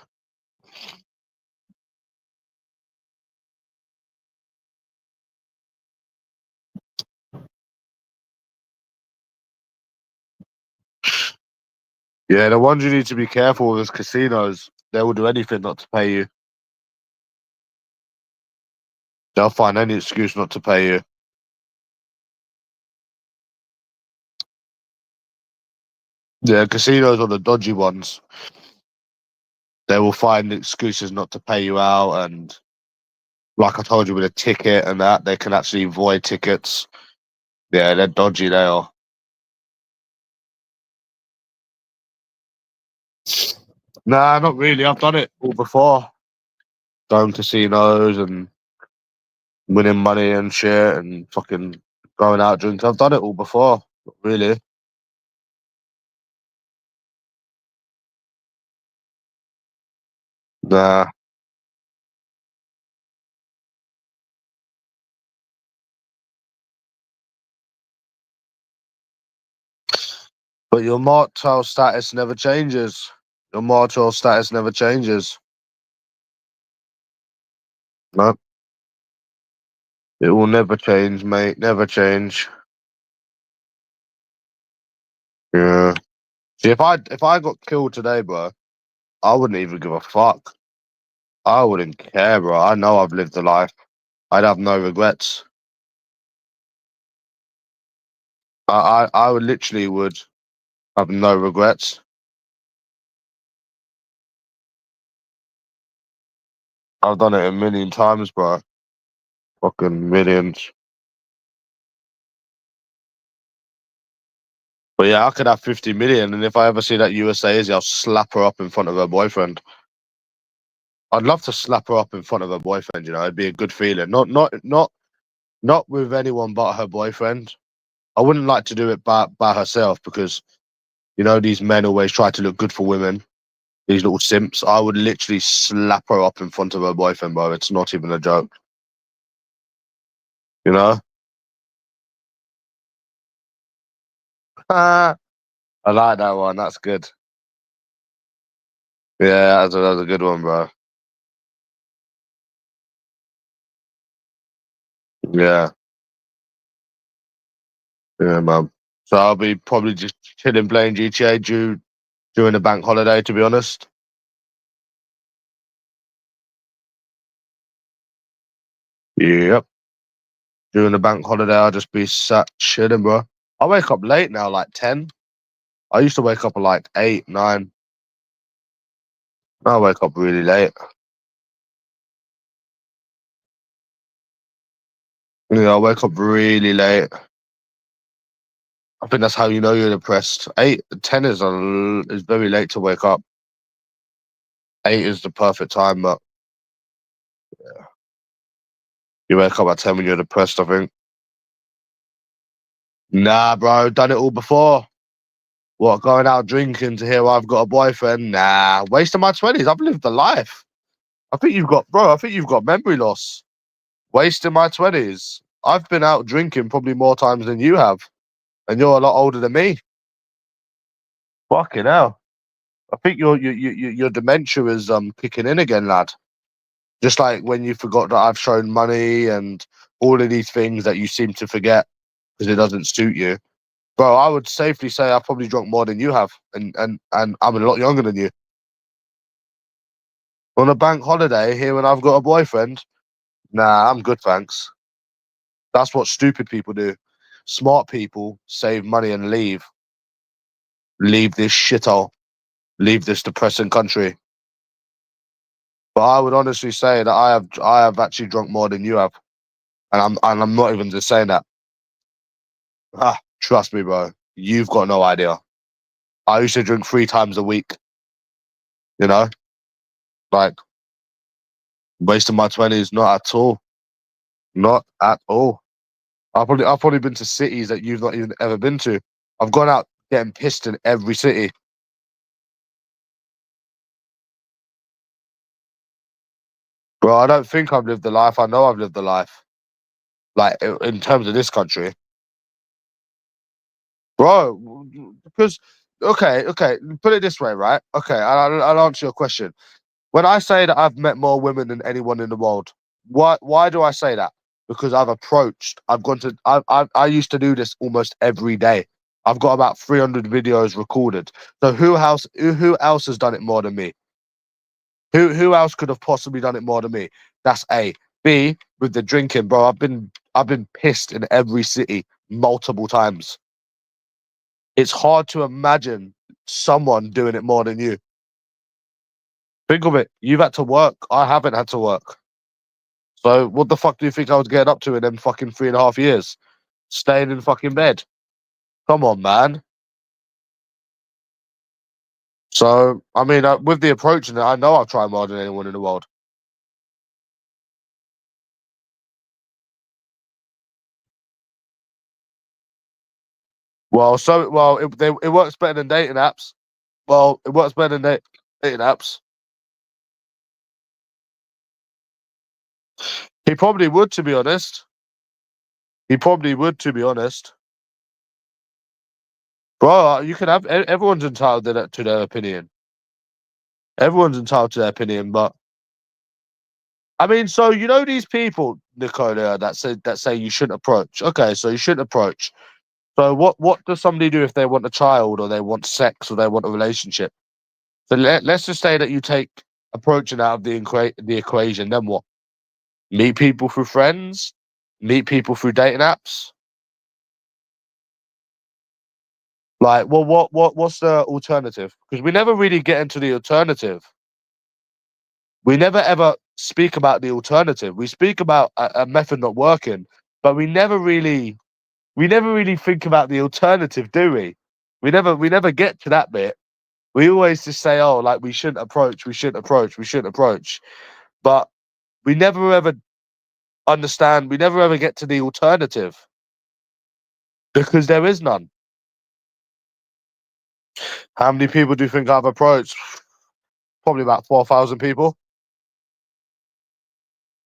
S1: Yeah, the ones you need to be careful with is casinos. They will do anything not to pay you. They'll find any excuse not to pay you. Yeah, casinos are the dodgy ones. They will find excuses not to pay you out, and like I told you with a ticket and that, they can actually void tickets. Yeah, they're dodgy. They are. Nah, not really. I've done it all before. Going to casinos and winning money and shit and fucking going out drinking. I've done it all before. Not really. Nah. But your marital status never changes. Your marital status never changes. No, it will never change, mate. Never change. Yeah. See, if I got killed today, bro, I wouldn't even give a fuck. I wouldn't care, bro. I know I've lived a life. I'd have no regrets. I would literally would have no regrets. I've done it a million times, bro. Fucking millions. But yeah, I could have 50 million, and if I ever see that USA Izzy, I'll slap her up in front of her boyfriend. I'd love to slap her up in front of her boyfriend. You know, it'd be a good feeling. Not with anyone but her boyfriend. I wouldn't like to do it by herself because you know these men always try to look good for women. These little simps. I would literally slap her up in front of her boyfriend, bro. It's not even a joke. You know. I like that one. That's good. Yeah, that's a good one, bro. Yeah, yeah, man. So I'll be probably just chilling playing GTA during the bank holiday. To be honest. Yep. During the bank holiday, I'll just be sat chilling, bro. I wake up late now, like 10. I used to wake up at like 8, 9. I wake up really late. Yeah, I wake up really late. I think that's how you know you're depressed. 8, 10 is very late to wake up. 8 is the perfect time, but you wake up at 10 when you're depressed, I think. Nah, bro, done it all before. What, going out drinking to hear I've got a boyfriend? Nah, wasting my 20s. I've lived a life. I think you've got memory loss. Wasting my 20s. I've been out drinking probably more times than you have, and you're a lot older than me. Fucking hell. I think your dementia is kicking in again, lad. Just like when you forgot that I've shown money and all of these things that you seem to forget because it doesn't suit you. Bro, I would safely say I've probably drunk more than you have, and I'm a lot younger than you. On a bank holiday here when I've got a boyfriend, nah, I'm good, thanks. That's what stupid people do. Smart people save money and leave. Leave this shithole. Leave this depressing country. But I would honestly say that I have actually drunk more than you have, and I'm not even just saying that. Ah, trust me, bro. You've got no idea. I used to drink 3 times a week. You know, like wasting my 20s. Not at all. Not at all. I've probably been to cities that you've not even ever been to. I've gone out getting pissed in every city. Bro, I don't think I've lived the life. I know I've lived the life. Like in terms of this country, bro. Because okay. Put it this way, right? Okay, I'll answer your question. When I say that I've met more women than anyone in the world, why do I say that? Because I've approached. I've gone to. I used to do this almost every day. I've got about 300 videos recorded. So who else has done it more than me? Who else could have possibly done it more than me? That's A. B, with the drinking, bro. I've been pissed in every city multiple times. It's hard to imagine someone doing it more than you. Think of it. You've had to work. I haven't had to work. So what the fuck do you think I was getting up to in them fucking 3.5 years? Staying in fucking bed. Come on, man. So I mean, with the approach in it, I know I'll try more than anyone in the world. It works better than dating apps. Well, it works better than dating apps. He probably would, to be honest. He probably would, to be honest. Bro, you can have everyone's entitled to their opinion. Everyone's entitled to their opinion, but I mean, so you know these people, Nicola, that say you shouldn't approach. Okay, so you shouldn't approach. So what does somebody do if they want a child or they want sex or they want a relationship? So let's just say that you take approaching out of the equation. Then what? Meet people through friends, meet people through dating apps. Like, well, what's the alternative? Because we never really get into the alternative. We never ever speak about the alternative. We speak about a method not working, but we never really think about the alternative, do we? We never get to that bit. We always just say, oh, like we shouldn't approach, we shouldn't approach, we shouldn't approach. But we never ever understand, we never ever get to the alternative because there is none. How many people do you think I've approached? Probably about 4,000 people.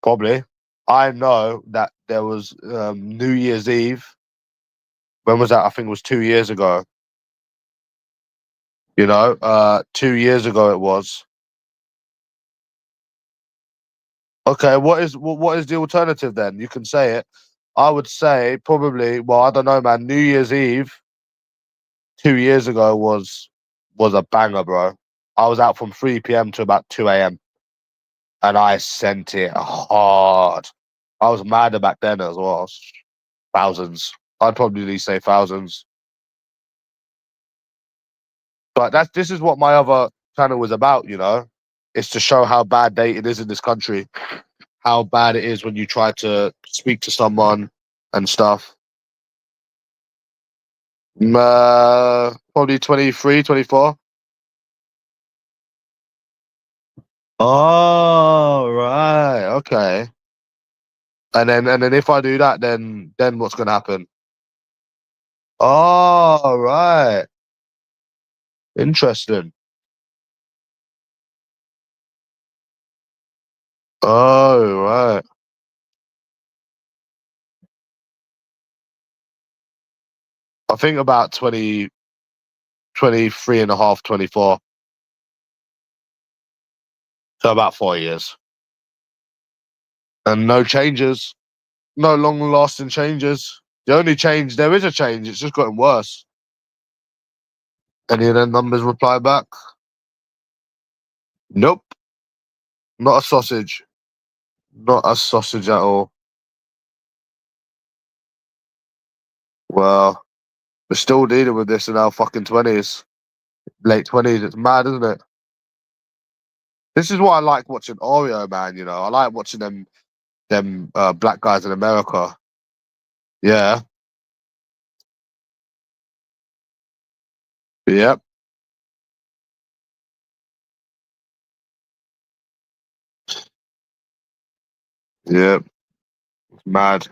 S1: Probably. I know that there was New Year's Eve. When was that? I think it was 2 years ago. 2 years ago it was. Okay, what is the alternative then? You can say it. I would say probably. Well, I don't know, man. New Year's Eve 2 years ago was a banger, bro. I was out from 3 p.m. to about 2 a.m. and I sent it hard. I was madder back then as well. Thousands. I'd probably say thousands. But this is what my other channel was about, It's to show how bad dating is in this country, how bad it is when you try to speak to someone and stuff. Probably 23, 24. Oh, right. Okay. And then if I do that, then what's gonna happen? Oh, right. Interesting. Oh, right. I think about 20, 23 and a half, 24. So about 4 years. And no changes. No long-lasting changes. The only change, there is a change, it's just gotten worse. Any of them numbers reply back? Nope. Not a sausage. Not a sausage at all. Well, we're still dealing with this in our fucking 20s. Late 20s. It's mad, isn't it? This is why I like watching Oreo, man, you know. I like watching them black guys in America. Yeah. Yep. Yep. It's mad.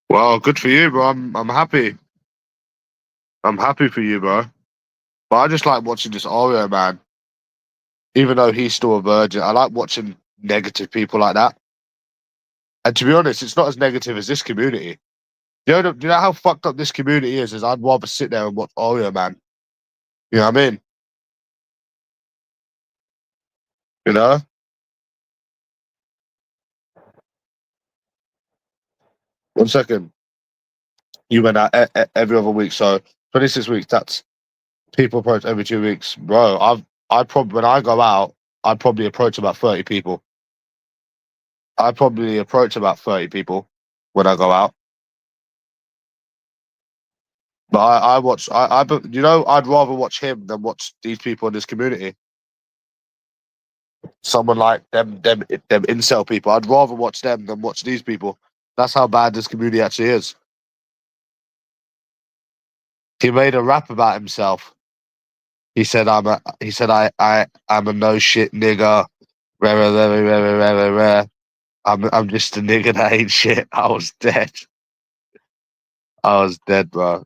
S1: Well, good for you, bro. I'm happy. I'm happy for you, bro. But I just like watching this Oreo, man. Even though he's still a virgin, I like watching negative people like that. And to be honest, it's not as negative as this community. Do you know how fucked up this community is? I'd rather sit there and watch Oreo, man. You know what I mean? You know? One second. You went out every other week, so 26 weeks. That's people approach every 2 weeks, bro. I probably when I go out, I'd probably approach about 30 people. I probably approach about 30 people when I go out. But I watch. You know, I'd rather watch him than watch these people in this community. Someone like them incel people. I'd rather watch them than watch these people. That's how bad this community actually is. He made a rap about himself. He said, He said, I'm a no shit nigga. Rare, rare, rare, rare, rare, rare, rare. I'm just a nigga that ain't shit. I was dead. I was dead, bro.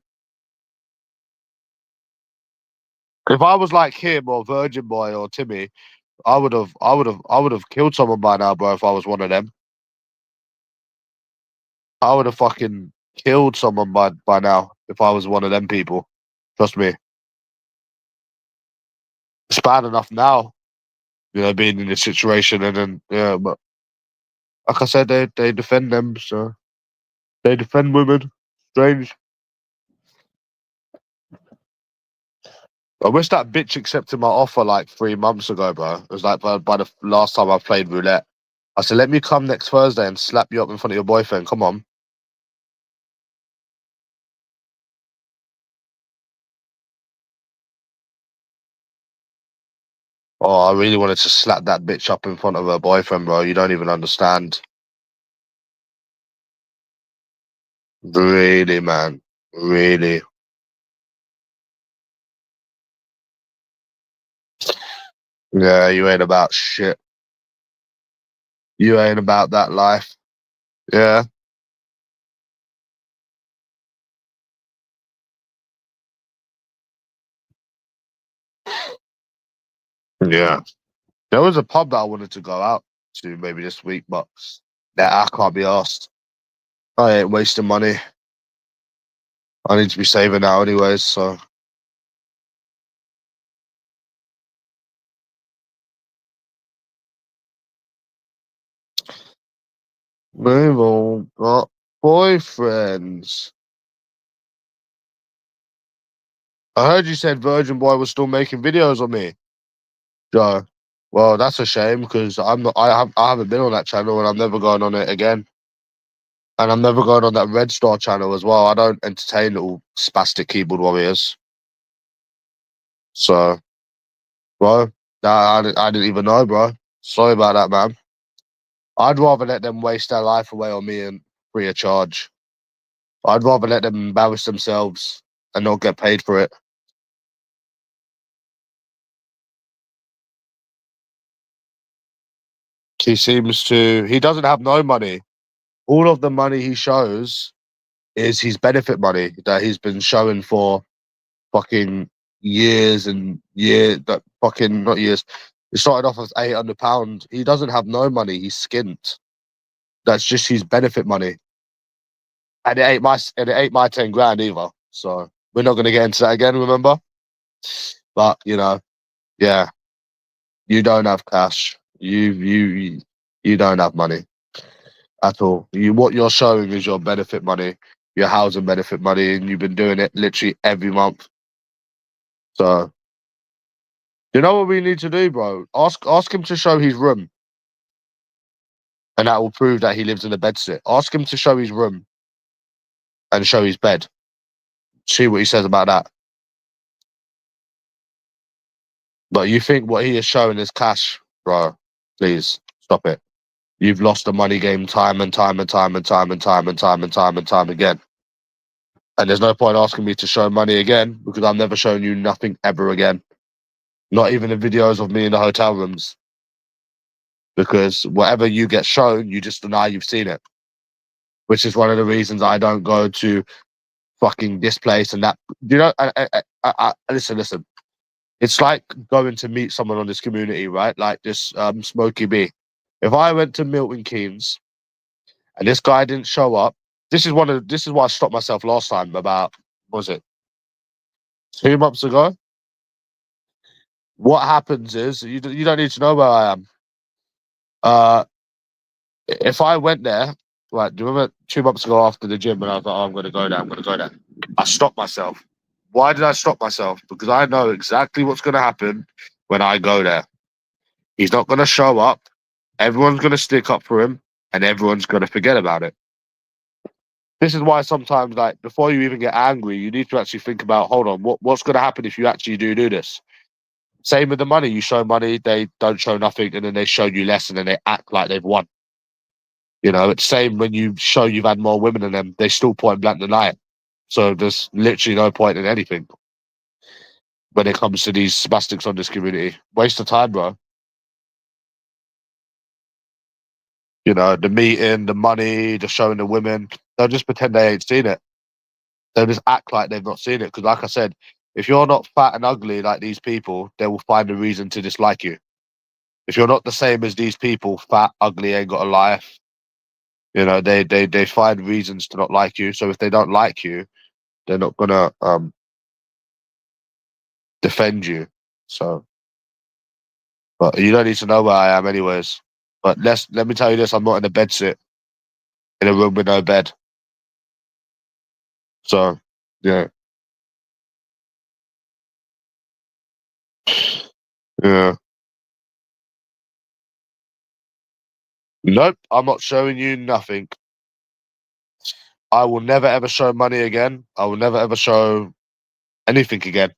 S1: If I was like him or Virgin Boy or Timmy, I would have killed someone by now, bro. If I was one of them, I would have fucking killed someone by now if I was one of them people. Trust me, it's bad enough now, you know, being in this situation, and then yeah, but like I said, they defend them, so they defend women. Strange. I wish that bitch accepted my offer like 3 months ago, bro. It was like by the last time I played roulette. I said, let me come next Thursday and slap you up in front of your boyfriend. Come on. Oh, I really wanted to slap that bitch up in front of her boyfriend, bro. You don't even understand. Really, man. Really. Yeah, you ain't about shit. You ain't about that life. Yeah. Yeah. There was a pub that I wanted to go out to maybe this week, but I can't be asked. I ain't wasting money. I need to be saving now anyways, so we've all got boyfriends. I heard you said Virgin Boy was still making videos on me, Joe. Well, that's a shame because I'm not. I haven't been on that channel and I'm never going on it again. And I'm never going on that Red Star channel as well. I don't entertain little spastic keyboard warriors. So, bro, I didn't even know, bro. Sorry about that, man. I'd rather let them waste their life away on me and free of charge. I'd rather let them embarrass themselves and not get paid for it. He doesn't have no money. All of the money he shows is his benefit money that he's been showing for fucking years and years. That fucking not years. It started off as £800. He doesn't have no money. He's skint. That's just his benefit money, and it ain't my 10 grand either. So we're not gonna get into that again. Remember? But yeah, you don't have cash. You don't have money at all. What you're showing is your benefit money, your housing benefit money, and you've been doing it literally every month. So you know what we need to do, bro? Ask him to show his room, and that will prove that he lives in a bedsit. Ask him to show his room and show his bed. See what he says about that. But you think what he is showing is cash, bro? Please stop it. You've lost the money game time and time and time and time and time and time and time and time again. And there's no point asking me to show money again because I'm never showing you nothing ever again. Not even the videos of me in the hotel rooms. Because whatever you get shown, you just deny you've seen it. Which is one of the reasons I don't go to fucking this place and that. You know, listen. It's like going to meet someone on this community, right? Like this Smokey B. If I went to Milton Keynes and this guy didn't show up, this is why I stopped myself last time about, what was it, 2 months ago? What happens is you don't need to know where I am. If I went there, right, do you remember 2 months ago after the gym when I was like, oh, I'm going to go there, I'm going to go there? I stopped myself. Why did I stop myself? Because I know exactly what's going to happen when I go there. He's not going to show up. Everyone's going to stick up for him and everyone's going to forget about it. This is why sometimes, like, before you even get angry, you need to actually think about, hold on, what's going to happen if you actually do this? Same with the money. You show money, they don't show nothing, and then they show you less, and then they act like they've won. It's the same when you show you've had more women than them, they still point blank deny it. So there's literally no point in anything when it comes to these spastics on this community. Waste of time, bro. The meeting, the money, the showing the women, they'll just pretend they ain't seen it. They'll just act like they've not seen it. Because, like I said, if you're not fat and ugly like these people, they will find a reason to dislike you. If you're not the same as these people, fat, ugly, ain't got a life, they find reasons to not like you. So if they don't like you, they're not gonna defend you. So, but you don't need to know where I am, anyways. But let me tell you this: I'm not in a bed sit in a room with no bed. So, yeah, yeah. Nope, I'm not showing you nothing. I will never ever show money again. I will never ever show anything again,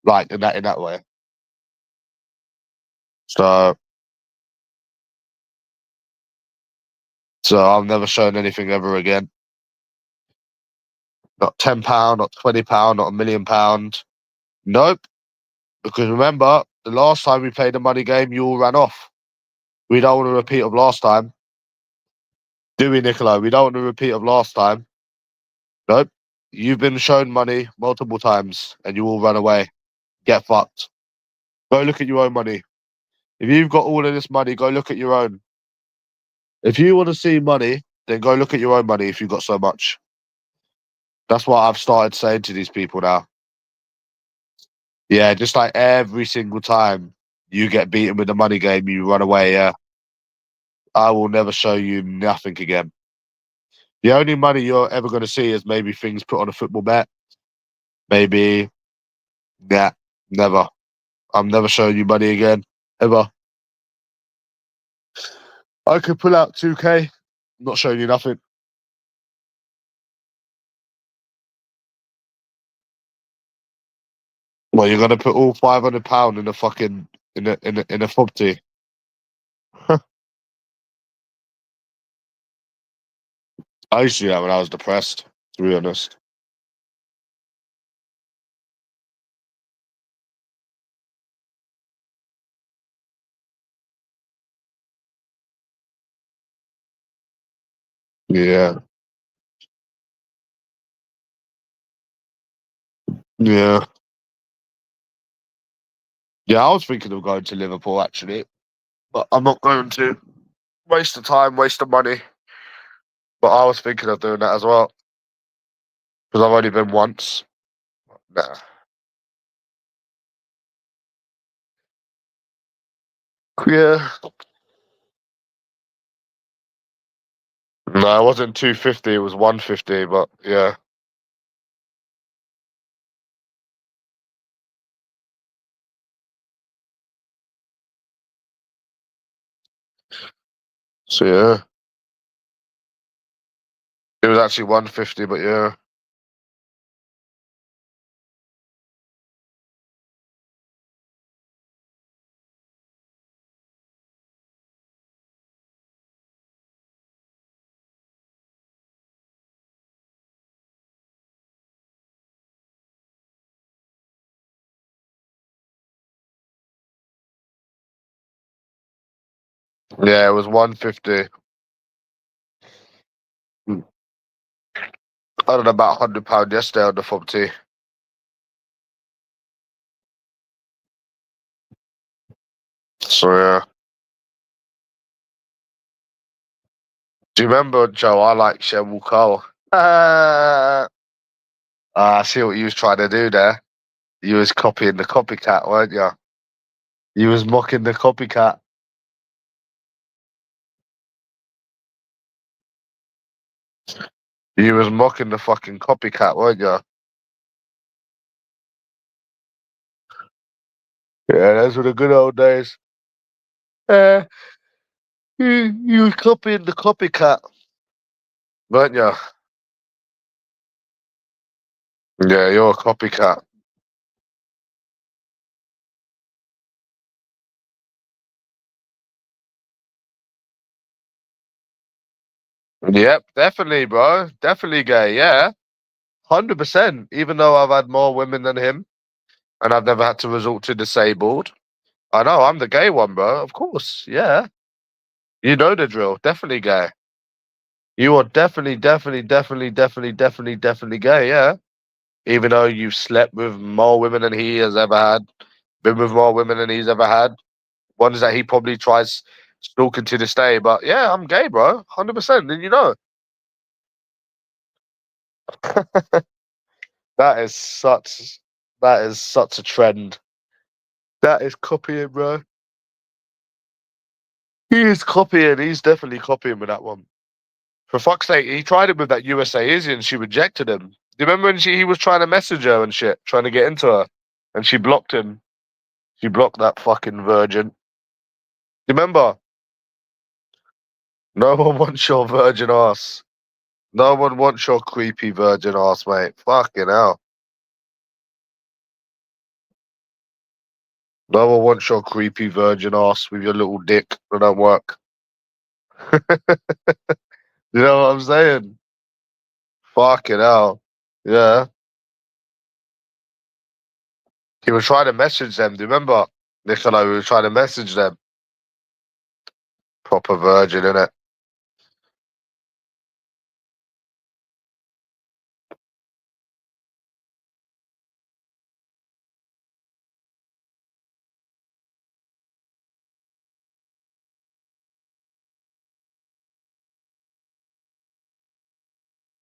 S1: like in that way. So, I'm never showing anything ever again. Not £10, not £20, not £1,000,000. Nope. Because remember, the last time we played the money game, you all ran off. We don't want a repeat of last time. Do we, Nicola? We don't want a repeat of last time. Nope. You've been shown money multiple times and you all run away. Get fucked. Go look at your own money. If you've got all of this money, go look at your own. If you want to see money, then go look at your own money if you've got so much. That's what I've started saying to these people now. Yeah, just like every single time you get beaten with the money game, you run away. Yeah, I will never show you nothing again. The only money you're ever going to see is maybe things put on a football bet. Maybe, nah, never. I'm never showing you money again, ever. I could pull out 2K, not showing you nothing. Well, you're gonna put all £500 in a fucking in a property. I used to do that when I was depressed, to be honest. Yeah, yeah, yeah. I was thinking of going to Liverpool actually, but I'm not going to. Waste of time, waste of money. But I was thinking of doing that as well because I've only been once. Nah. Yeah. No, it wasn't 250, it was 150, but yeah. So yeah. It was actually 150, but yeah. Yeah, it was 150. I don't know, about £100 yesterday on the fob tee. So yeah. Do you remember, Joe? I like Shenwell Cole. I see what you was trying to do there. You was copying the copycat, weren't you? You was mocking the copycat. You was mocking the fucking copycat, weren't you? Yeah, those were the good old days. Uh, you was copying the copycat, weren't you? Yeah, you're a copycat. Yep, definitely, bro. Definitely gay, yeah. 100%. Even though I've had more women than him and I've never had to resort to disabled. I know, I'm the gay one, bro. Of course, yeah. You know the drill. Definitely gay. You are definitely gay, yeah. Even though you've slept with more women than he has ever had, been with more women than he's ever had, ones that he probably tries stalking to this day. But yeah, I'm gay, bro. 100%. And you know, that is such that is such a trend. That is copying, bro. He is copying. He's definitely copying with that one. For fuck's sake, he tried it with that USA Izzy and she rejected him. Do you remember when he was trying to message her and shit, trying to get into her, and she blocked him? She blocked that fucking virgin. Do you remember? No one wants your virgin ass. No one wants your creepy virgin ass, mate. Fucking hell. No one wants your creepy virgin ass with your little dick that don't work. You know what I'm saying? Fucking hell. Yeah. He was trying to message them. Do you remember? Nicola, we were trying to message them. Proper virgin, innit?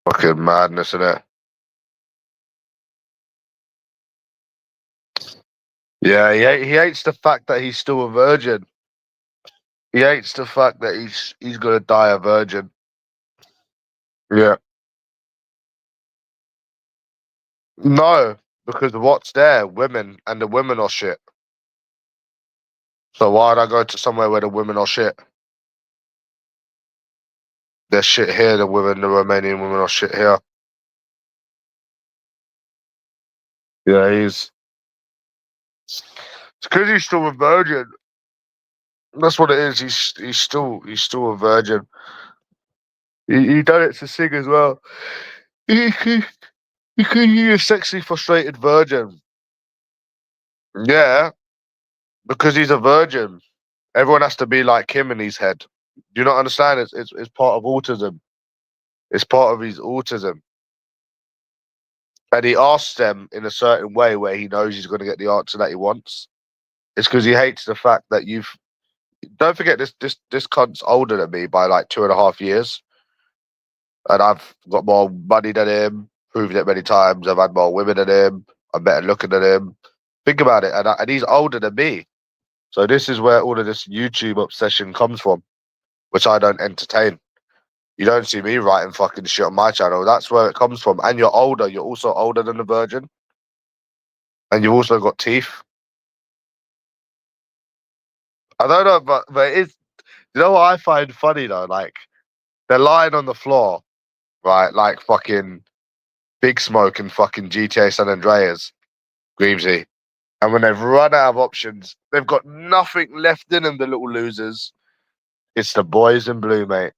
S1: Fucking madness, innit? Yeah, he hates the fact that he's still a virgin. He hates the fact that he's gonna die a virgin. Yeah. No, because what's there? Women, and the women are shit. So why'd I go to somewhere where the women are shit? They're shit here, the women, the Romanian women are shit here. Yeah, it's because he's still a virgin. That's what it is. He's still a virgin. He done it to sing as well. He he he could be a sexy frustrated virgin. Yeah, because he's a virgin. Everyone has to be like him in his head. Do you not understand? It's part of autism. It's part of his autism. And he asks them in a certain way where he knows he's going to get the answer that he wants. It's because he hates the fact that you've. Don't forget this cunt's older than me by like 2.5 years, and I've got more money than him. Proved it many times. I've had more women than him. I'm better looking than him. Think about it, and he's older than me. So this is where all of this YouTube obsession comes from, which I don't entertain. You don't see me writing fucking shit on my channel. That's where it comes from. And you're older. You're also older than a virgin. And you've also got teeth. I don't know, but it is. You know what I find funny though? Like, they're lying on the floor, right? Like fucking Big Smoke and fucking GTA San Andreas, Greavesy. And when they've run out of options, they've got nothing left in them, the little losers. It's the boys in blue, mate.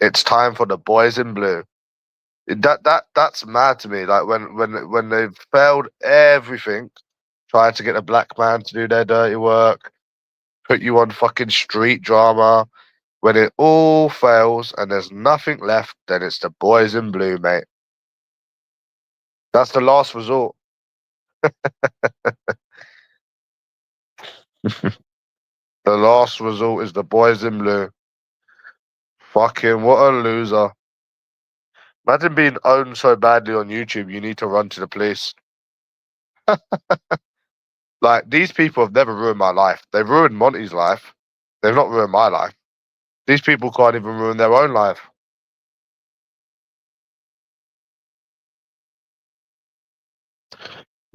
S1: It's time for the boys in blue. That's mad to me. Like when they've failed everything, trying to get a black man to do their dirty work, put you on fucking street drama. When it all fails and there's nothing left, then it's the boys in blue, mate. That's the last resort. The last resort is the boys in blue. Fucking what a loser. Imagine being owned so badly on YouTube, you need to run to the police. Like, these people have never ruined my life. They've ruined Monty's life. They've not ruined my life. These people can't even ruin their own life.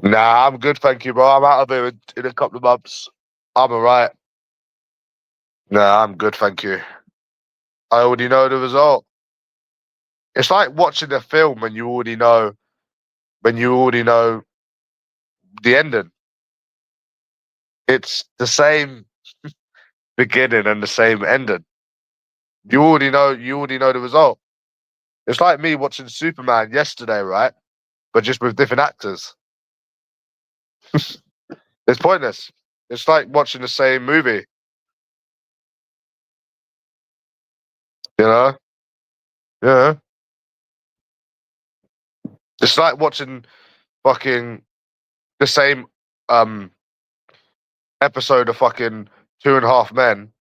S1: Nah, I'm good, thank you, bro. I'm out of here in a couple of months. I'm alright. Nah, I'm good, thank you. I already know the result. It's like watching a film when you already know the ending. It's the same beginning and the same ending. You already know the result. It's like me watching Superman yesterday, right? But just with different actors. It's pointless. It's like watching the same movie, you know? Yeah. It's like watching fucking the same um episode of fucking Two and a Half Men,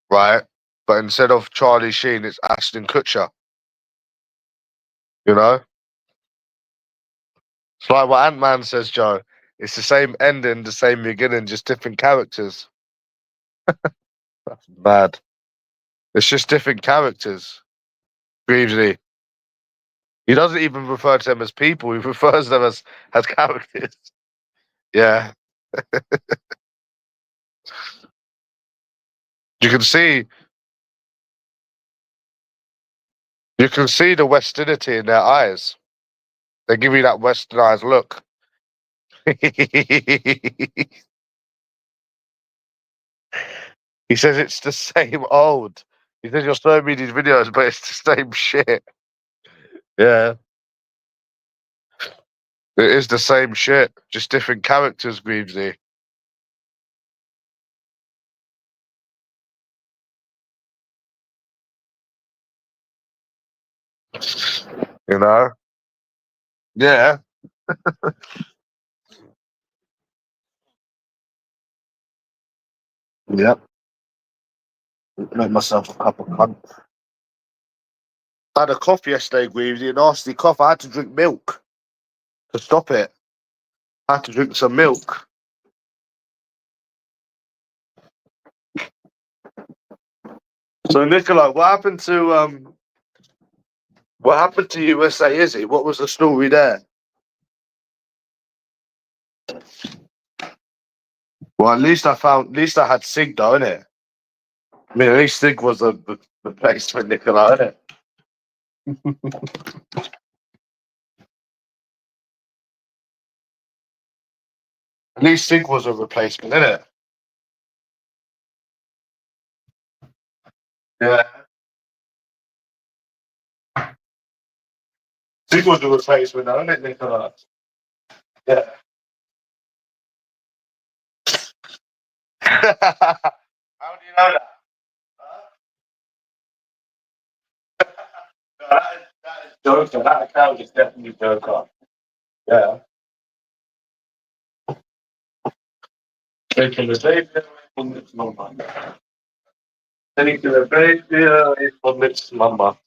S1: right? But instead of Charlie Sheen, it's Ashton Kutcher, you know? It's like what Ant-Man says, Joe. It's the same ending, the same beginning, just different characters. That's mad. It's just different characters. Greavesy. He doesn't even refer to them as people. He refers to them as characters. Yeah, you can see you can see the Westernity in their eyes. They give you that westernized look. He says it's the same old. He says you're showing me these videos, but it's the same shit. Yeah, it is the same shit, just different characters, Greavesy. You know? Yeah. Yep. Made myself a cup of cunt. I had a cough yesterday, Greavesy, a nasty cough. I had to drink milk to stop it. I had to drink some milk. So Nicola, what happened to USA Izzy? What was the story there? Well, at least I had Sig though, innit? I mean, at least Sig was a replacement Nicola, innit? At least Sig was a replacement, innit? Yeah. Sig was a replacement, though, innit, Nicola? Yeah. How do you know that? Huh? No, that is Joker. That account is definitely Joker. Yeah. Taking the baby away from its mama. Taking the baby away from its mama.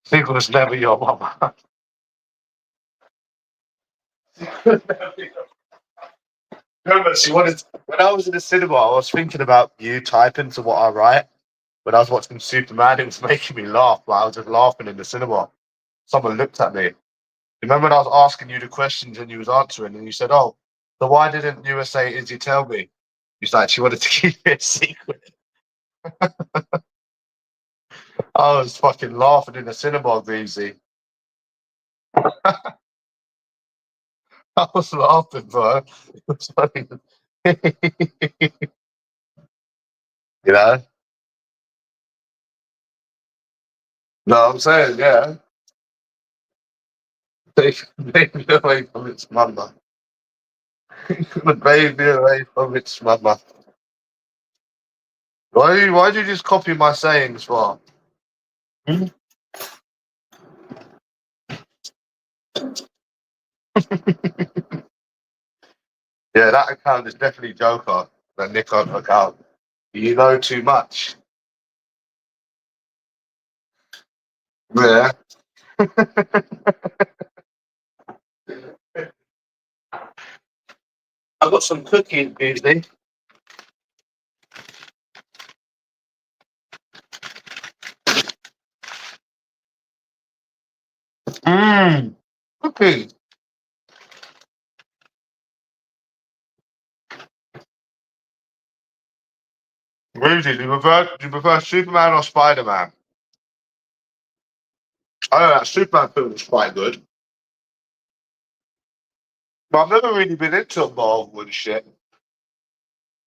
S1: Sig was never your mama. Remember, she wanted. When I was in the cinema, I was thinking about you typing to what I write. When I was watching Superman, it was making me laugh. Like I was just laughing in the cinema. Someone looked at me. Remember when I was asking you the questions and you was answering, and you said, "Oh, so why didn't you say, Izzy, tell me?" You said she wanted to keep it a secret. I was fucking laughing in the cinema, Greasy. I was laughing, bro. It was funny. You know? No, I'm saying, yeah. Take me away from its mama. The baby away from its mama. Why did you just copy my sayings for? Hmm? Yeah, that account is definitely Joker. That Nick account. You know too much. Yeah. I've got some cookies, Tuesday. Mmm. Cookies. Rosie, do you prefer Superman or Spider Man? I know that Superman film was quite good. But I've never really been into Marvel and shit.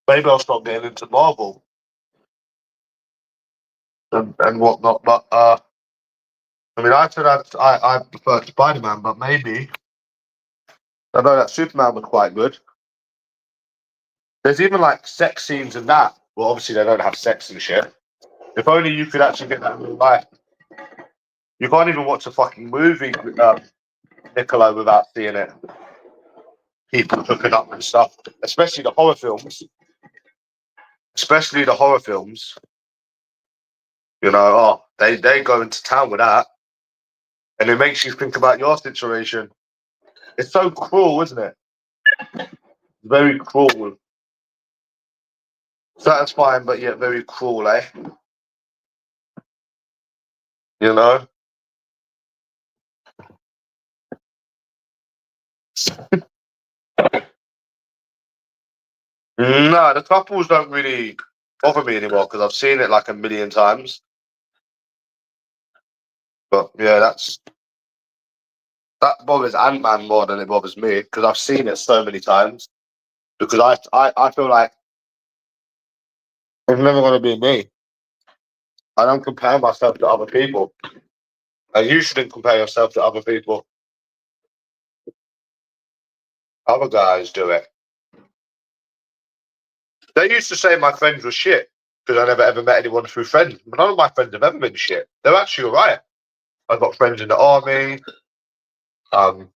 S1: Maybe I'll stop getting into Marvel and whatnot. But I mean, I said I prefer Spider Man, but maybe I know that Superman was quite good. There's even like sex scenes and that. Well, obviously they don't have sex and shit. If only you could actually get that in real life. You can't even watch a fucking movie with Nicola without seeing it. People hooking up and stuff, especially the horror films. Especially the horror films. You know, oh, they go into town with that, and it makes you think about your situation. It's so cruel, isn't it? Very cruel. Satisfying, but yet very cruel, eh? You know? No, the couples don't really bother me anymore because I've seen it like a million times. But yeah, that bothers Ant Man more than it bothers me because I've seen it so many times. Because I feel like it's never going to be me. I don't compare myself to other people, and you shouldn't compare yourself to other people. Other guys do it. They used to say my friends were shit because I never ever met anyone through friends. But none of my friends have ever been shit. They're actually alright. I've got friends in the army. Um,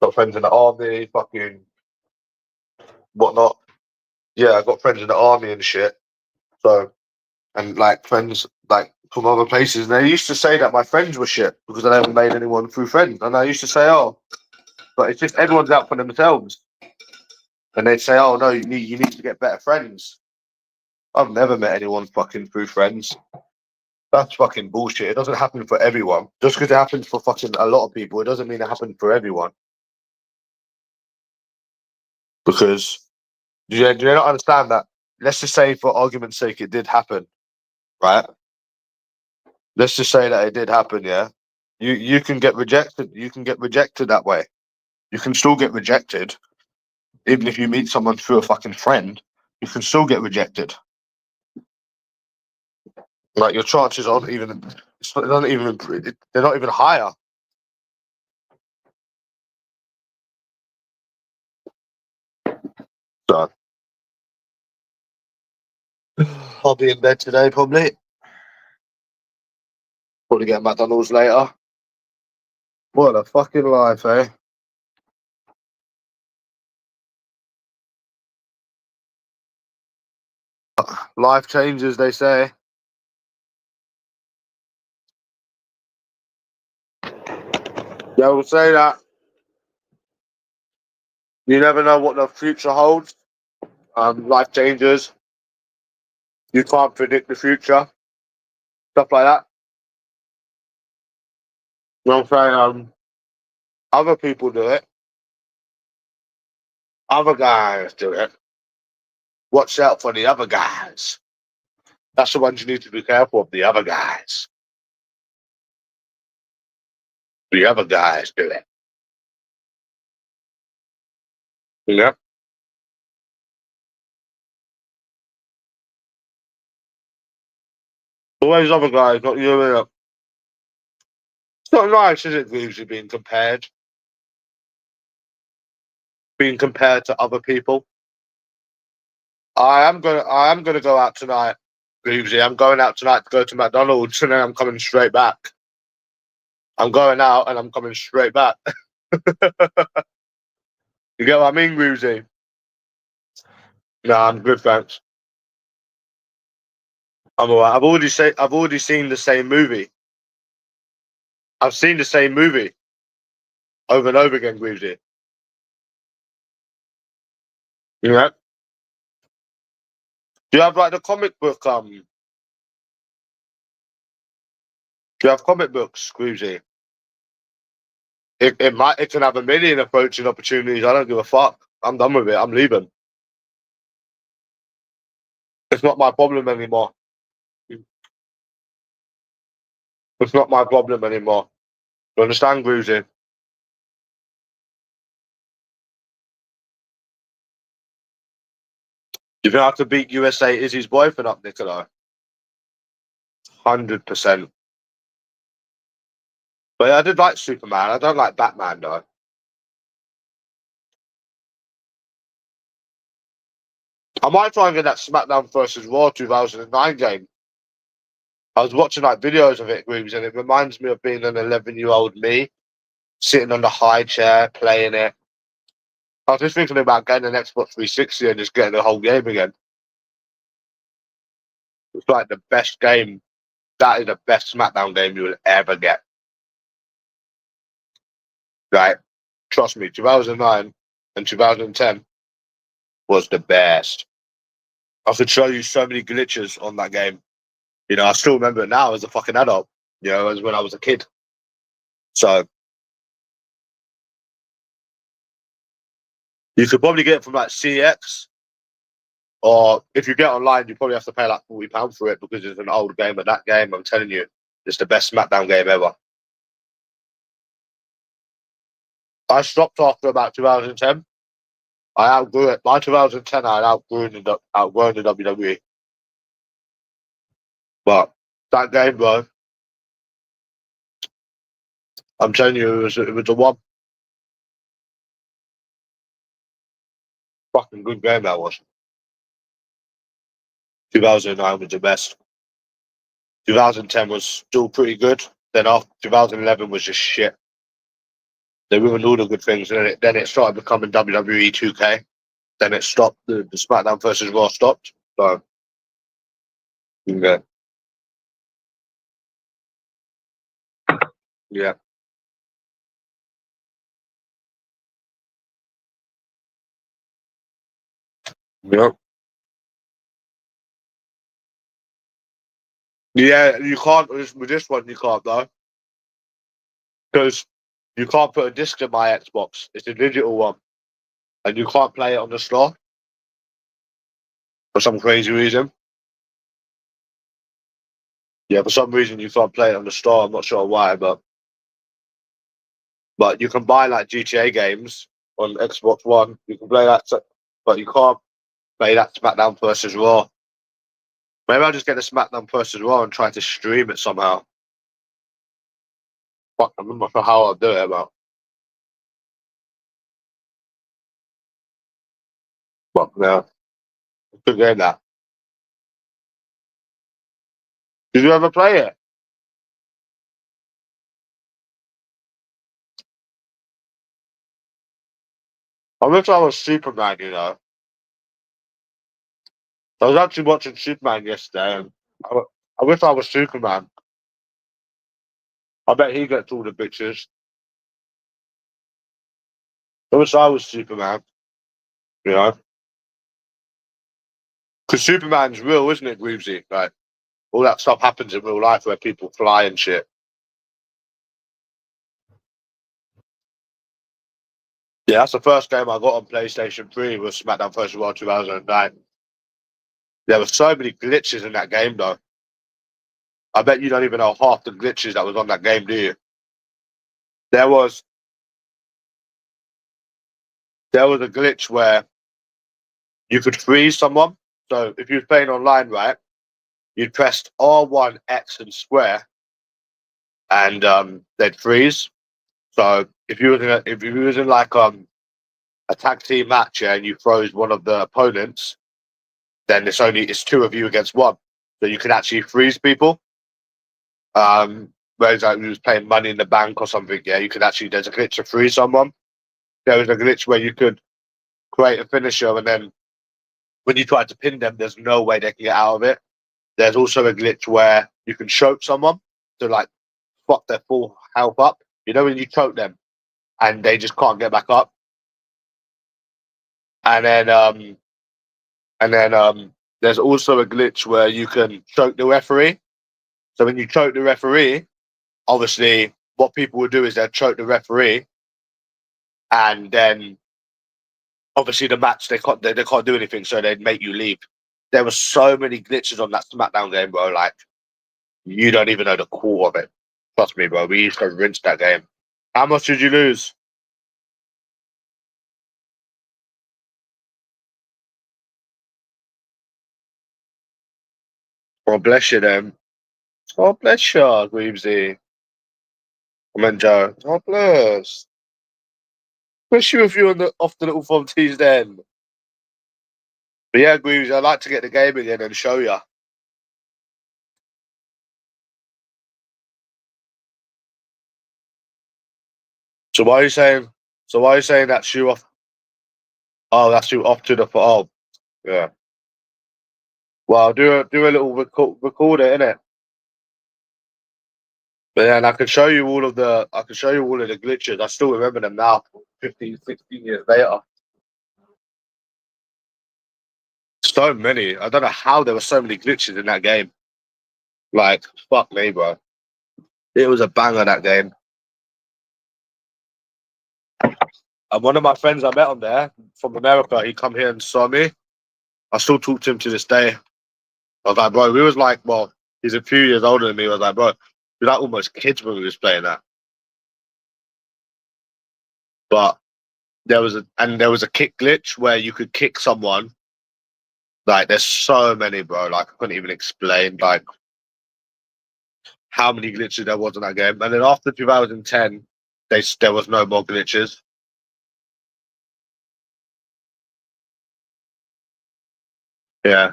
S1: got friends in the army. Fucking whatnot. Yeah, I got friends in the army and shit. So and like friends like from other places. And they used to say that my friends were shit because I never made anyone through friends. And I used to say, oh, but it's just everyone's out for themselves. And they'd say, oh no, you need to get better friends. I've never met anyone fucking through friends. That's fucking bullshit. It doesn't happen for everyone. Just because it happens for fucking a lot of people, it doesn't mean it happened for everyone. Because do you not understand that? Let's just say, for argument's sake, it did happen, right? Let's just say that it did happen. Yeah, you can get rejected. You can get rejected that way. You can still get rejected, even if you meet someone through a fucking friend. You can still get rejected. Like your chances aren't even. It's not even. They're not even higher. So I'll be in bed today probably. Probably get McDonald's later. What a fucking life, eh? Life changes, they say. Yeah, we'll say that. You never know what the future holds. Life changes. You can't predict the future. Stuff like that. You know what I'm saying? Other people do it. Other guys do it. Watch out for the other guys. That's the ones you need to be careful of. The other guys. The other guys do it. Yeah. Always other guys, not you. It's not nice, is it, usually being compared? Being compared to other people. I am gonna go out tonight, Greavesy. I'm going out tonight to go to McDonald's and then I'm coming straight back. I'm going out and I'm coming straight back. You get what I mean, Greavesy? No, I'm good, thanks. I'm alright. I've already seen the same movie. I've seen the same movie over and over again, Greavesy. Yeah. Do you have like the comic book? Do you have comic books, Greavesy? It can have a million approaching opportunities. I don't give a fuck. I'm done with it. I'm leaving. It's not my problem anymore. It's not my problem anymore. You understand, Gruzy? You think I could beat USA Izzy's boyfriend up, Nicola? 100%. But yeah, I did like Superman. I don't like Batman, though. I might try and get that SmackDown versus Raw 2009 game. I was watching like videos of it, Grooves, and it reminds me of being an 11-year-old me sitting on the high chair playing it. I was just thinking about getting an Xbox 360 and just getting the whole game again. It's like the best game. That is the best SmackDown game you will ever get. Right? Trust me, 2009 and 2010 was the best. I could show you so many glitches on that game. You know, I still remember it now as a fucking adult, you know, as when I was a kid. So you could probably get it from like CX, or if you get online, you probably have to pay like £40 for it because it's an old game. But that game, I'm telling you, it's the best SmackDown game ever. I stopped after about 2010. I outgrew it. By 2010, I had outgrown the WWE. But that game, bro, I'm telling you, it was a one fucking good game that was. 2009 was the best. 2010 was still pretty good. Then after 2011 was just shit. They ruined all the good things, and then it started becoming WWE 2K. Then it stopped. The SmackDown versus Raw stopped. So yeah, yeah, yeah. Yeah, you can't with this one. You can't though, because you can't put a disc in my Xbox. It's a digital one, and you can't play it on the store for some crazy reason. Yeah, for some reason you can't play it on the store. I'm not sure why, but you can buy like GTA games on Xbox One. You can play that, but you can't play that SmackDown versus Raw. Maybe I'll just get the SmackDown versus Raw and try to stream it somehow. Fuck, I'm not sure how I'll do it, but yeah, good game that. Did you ever play it? I wish I was Superman, you know. I was actually watching Superman yesterday, and I wish I was Superman. I bet he gets all the bitches. I wish I was Superman. You know, because Superman's real, isn't it, Greavesy? Like all that stuff happens in real life where people fly and shit. Yeah, that's the first game I got on PlayStation 3 was SmackDown First World 2009. There were so many glitches in that game, though. I bet you don't even know half the glitches that was on that game, do you? There was there was a glitch where you could freeze someone. So if you were playing online, right, you'd press R1, X, and square, and they'd freeze. So if you was in like a tag team match, yeah, and you froze one of the opponents, then it's two of you against one. So you can actually freeze people. Whereas like you was playing Money in the Bank or something, yeah, you could actually there's a glitch to freeze someone. There was a glitch where you could create a finisher, and then when you try to pin them, there's no way they can get out of it. There's also a glitch where you can choke someone to like fuck their full health up. You know when you choke them and they just can't get back up. And then there's also a glitch where you can choke the referee. So when you choke the referee, obviously what people would do is they'd choke the referee, and then obviously the match they can't do anything, so they'd make you leave. There were so many glitches on that SmackDown game, bro. Like you don't even know the core of it. Trust me, bro. We used to rinse that game. How much did you lose? Oh, bless you, then. Oh, bless you, Greavesy. I meant Joe. Oh, bless. Bless you if you're off the little from tees then. But yeah, Greavesy, I'd like to get the game again and show you. So why are you saying? So why are you saying that's you off? Oh, that's you off to the. Oh, yeah. Well, do a little recorder in it. But then I can show you all of the glitches. I still remember them now, 15, 16 years later. So many. I don't know how there were so many glitches in that game. Like, fuck me, bro. It was a banger, that game. And one of my friends I met on there from America, he come here and saw me. I still talk to him to this day. I was like, bro, we was like, well, he's a few years older than me. I was like, bro, we're like almost kids when we was playing that. But there was a kick glitch where you could kick someone. Like, there's so many, bro. Like, I couldn't even explain like how many glitches there was in that game. And then after 2010, there was no more glitches. Yeah.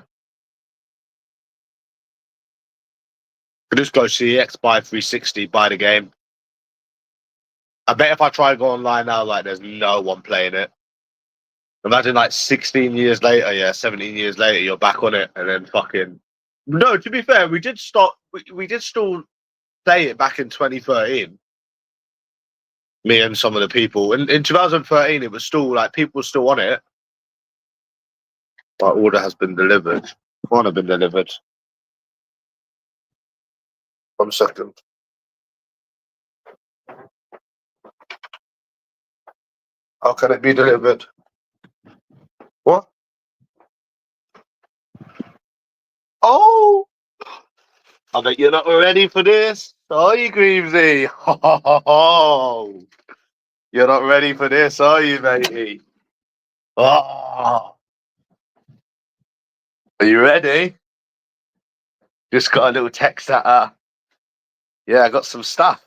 S1: But just go CX, buy 360, buy the game. I bet if I try and go online now, like, there's no one playing it. Imagine like 16 years later, yeah, 17 years later, you're back on it, and then fucking. No, to be fair, we did stop. We did still play it back in 2013. Me and some of the people. In 2013, it was still like people were still on it. My order has been delivered. Can't have been delivered. 1 second. How can it be delivered? What? Oh, I bet you're not ready for this. Are you, Greavesy? Oh, you're not ready for this, are you, matey? Oh, are you ready? Just got a little text that, yeah, I got some stuff.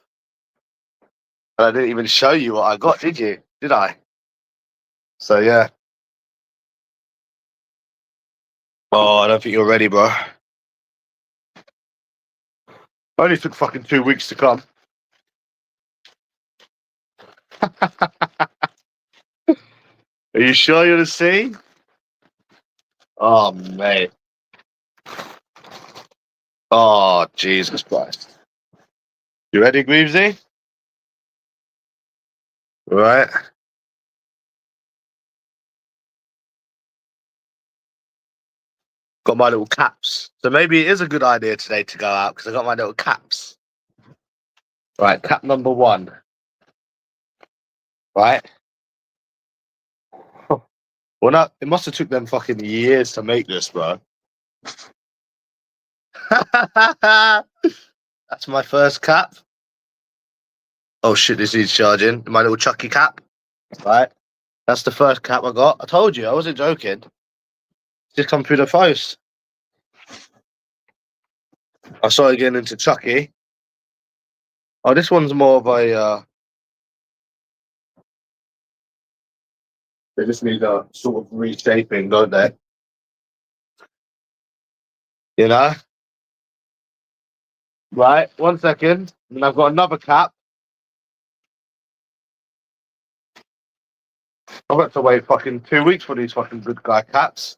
S1: And I didn't even show you what I got, did you? Did I? So, yeah. Oh, I don't think you're ready, bro. Only took fucking 2 weeks to come. Are you sure you're the same? Oh, mate. Oh, Jesus Christ. You ready, Greavesy? Right. Got my little caps. So maybe it is a good idea today to go out because I got my little caps. Right, cap number 1. Right? Well, no, it must have took them fucking years to make this, bro. That's my first cap. Oh shit, this needs charging. My little Chucky cap. Right? That's the first cap I got. I told you, I wasn't joking. Just come through the post. I started getting into Chucky. Oh, this one's more of a. They just need a sort of reshaping, don't they? You know? Right, 1 second. And I've got another cap. I've got to wait fucking 2 weeks for these fucking good guy caps.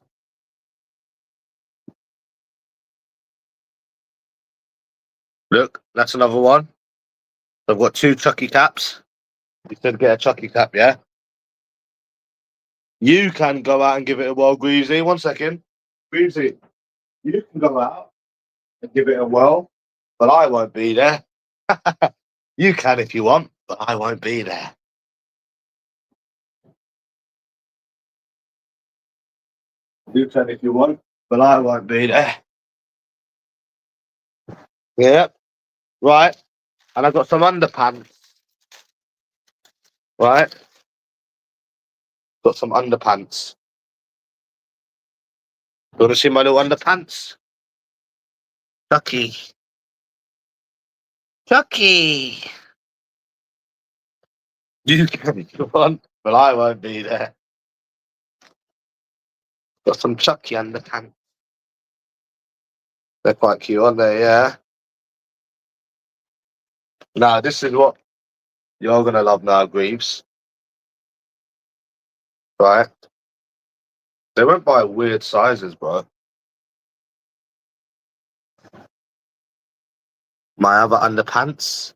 S1: Look, that's another one. I've got 2 Chucky caps. You said get a Chucky cap, yeah? You can go out and give it a whirl, Greavesy. 1 second. Greavesy, you can go out and give it a whirl, but I won't be there. You can if you want, but I won't be there. You can if you want, but I won't be there. Yep. Right. And I've got some underpants. Right. Got some underpants. You want to see my little underpants? Chucky. Chucky. You can if you want, but I won't be there. Got some Chucky underpants. They're quite cute, aren't they? Yeah. Now, this is what you're going to love now, Greaves. Right? They went by weird sizes, bro. My other underpants.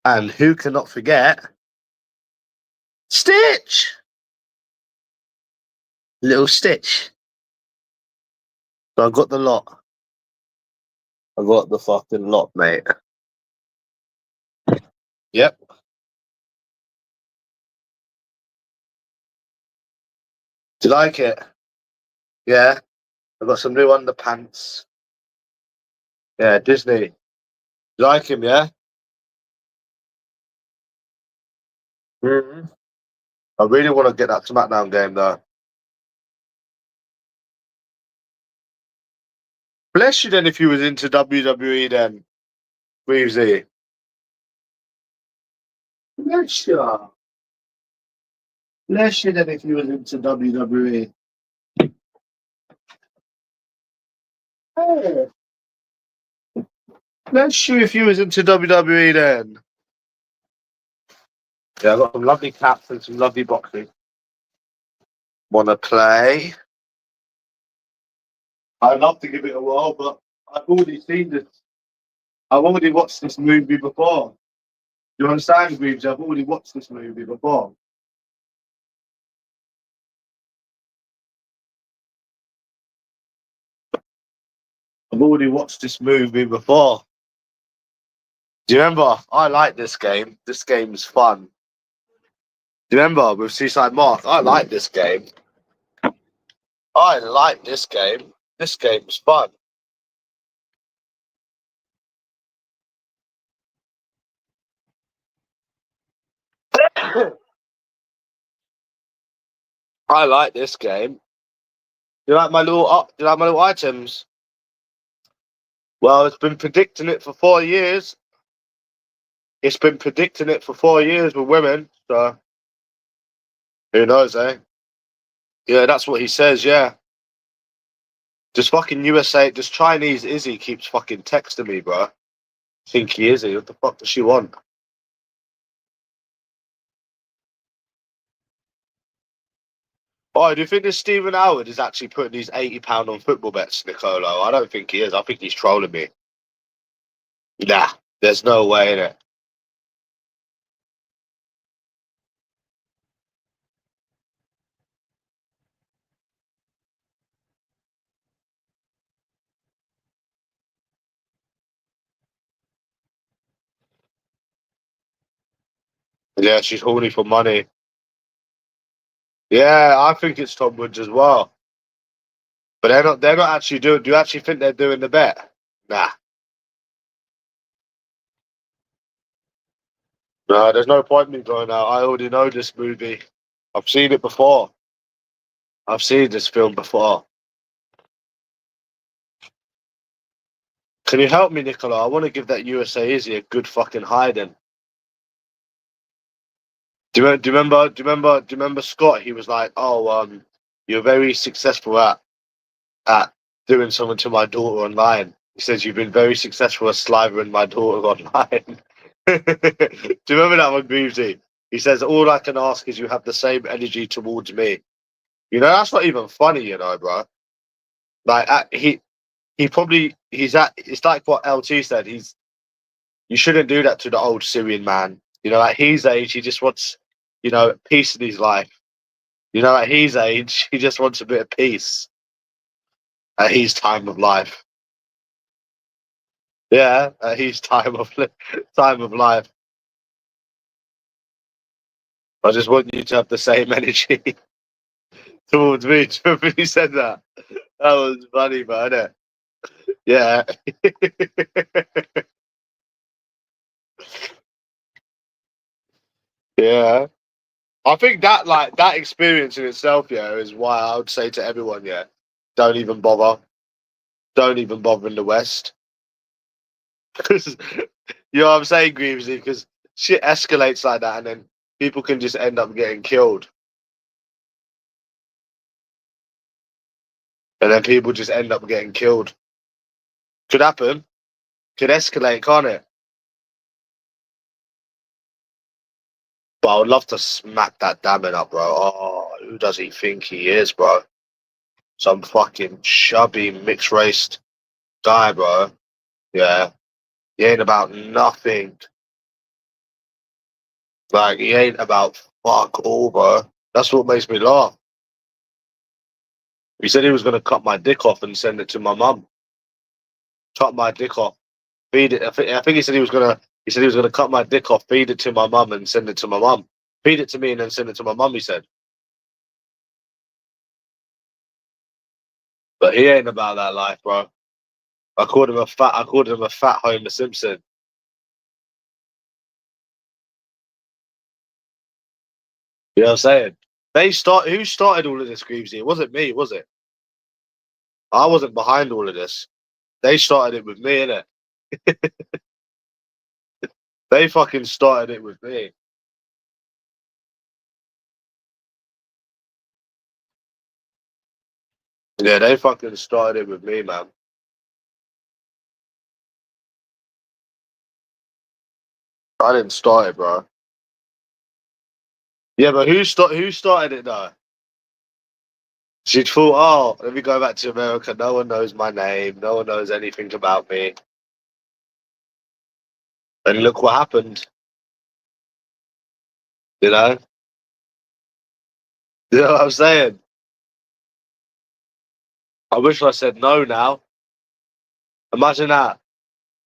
S1: And who cannot forget? Stitch! Little Stitch. So I got the lot. I got the fucking lot, mate. Yep. Do you like it? Yeah. I got some new underpants. Yeah, Disney. You like him, yeah? Mm-hmm. I really want to get that SmackDown game, though. Bless you then if you was into WWE then, Weavesy. Bless you. Bless you then if you was into WWE. Hey. Bless you if you was into WWE then. Yeah, I got some lovely caps and some lovely boxing. Wanna play? I'd love to give it a whirl, but I've already seen this. I've already watched this movie before. You understand, Greaves? I've already watched this movie before. I've already watched this movie before. Do you remember? I like this game. This game's fun. Do you remember with Seaside Mark? I like this game. I like this game. This game's fun. I like this game. Do you like my little? Do you like my little items? Well, it's been predicting it for 4 years. It's been predicting it for 4 years with women. So who knows, eh? Yeah, that's what he says. Yeah. Just fucking USA. This Chinese Izzy keeps fucking texting me, bro. Think he is? What the fuck does she want? Oh, do you think this Stephen Howard is actually putting these £80 on football bets, Nicolo? I don't think he is. I think he's trolling me. Nah, there's no way in it. Yeah, she's horny for money. Yeah, I think it's Tom Woods as well. But they're not actually doing, do you actually think they're doing the bet? Nah. No, there's no point in me going out. I already know this movie. I've seen it before. I've seen this film before. Can you help me, Nicola? I want to give that USA Izzy a good fucking hiding. Do you remember Scott? He was like, "Oh, you're very successful at doing something to my daughter online." He says you've been very successful at slavering my daughter online. Do you remember that one, Groovesy? He says all I can ask is you have the same energy towards me. You know that's not even funny, you know, bro. Like he probably he's at. It's like what LT said. You shouldn't do that to the old Syrian man. You know, at his age, he just wants, you know, peace in his life. You know, at his age, he just wants a bit of peace at his time of life. Yeah, at his time of life. I just want you to have the same energy towards me. Do you remember he said that? That was funny, man. Innit? Yeah. Yeah. I think that like that experience in itself, yeah, is why I would say to everyone, yeah, don't even bother. Don't even bother in the West. Because you know what I'm saying, Greavesy? Because shit escalates like that and then people can just end up getting killed. And then people just end up getting killed. Could happen. Could escalate, can't it? But I would love to smack that damn it up, bro. Oh, who does he think he is, bro? Some fucking chubby mixed raced guy, bro. Yeah. He ain't about nothing. Like, he ain't about fuck all, bro. That's what makes me laugh. He said he was going to cut my dick off and send it to my mum. Cut my dick off. Feed it. I think he said he was gonna. He said he was gonna cut my dick off, feed it to my mum, and send it to my mum. Feed it to me and then send it to my mum. He said, but he ain't about that life, bro. I called him a fat. I called him a fat Homer Simpson. You know what I'm saying? They start. Who started all of this, Greavesy? It wasn't me, was it? I wasn't behind all of this. They started it with me, innit? They fucking started it with me. Yeah, they fucking started it with me, man. I didn't start it, bro. Yeah, but who started it though? She thought, oh, let me go back to America. No one knows my name. No one knows anything about me. And look what happened. You know? You know what I'm saying? I wish I said no now. Imagine that.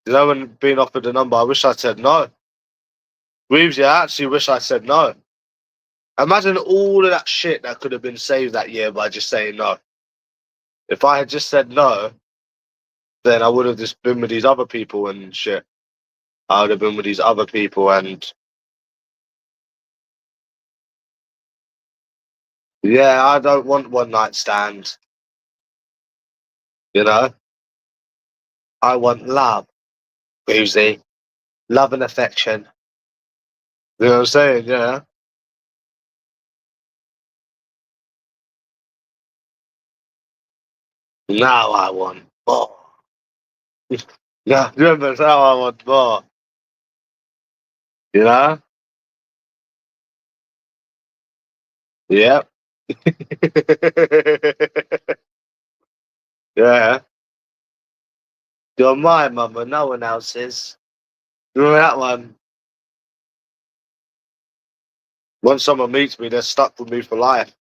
S1: You know, when being offered a number, I wish I said no. Reeves, yeah, I actually wish I said no. Imagine all of that shit that could have been saved that year by just saying no. If I had just said no, then I would have just been with these other people and shit. I would have been with these other people and yeah, I don't want one night stands. You know? I want love, Reevesy. Love and affection. You know what I'm saying? Yeah. Now I want more. Yeah, remember now I want more. You know? Yep. Yeah. You're my mama, no one else's. Remember that one? Once someone meets me, they're stuck with me for life.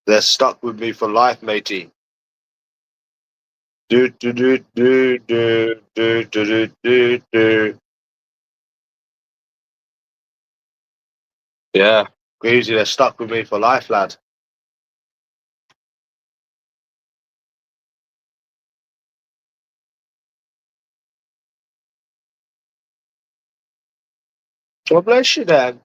S1: They're stuck with me for life, matey. Do do do do do do do do do do. Yeah. Greasy, they're stuck with me for life, lad. Well, bless you then.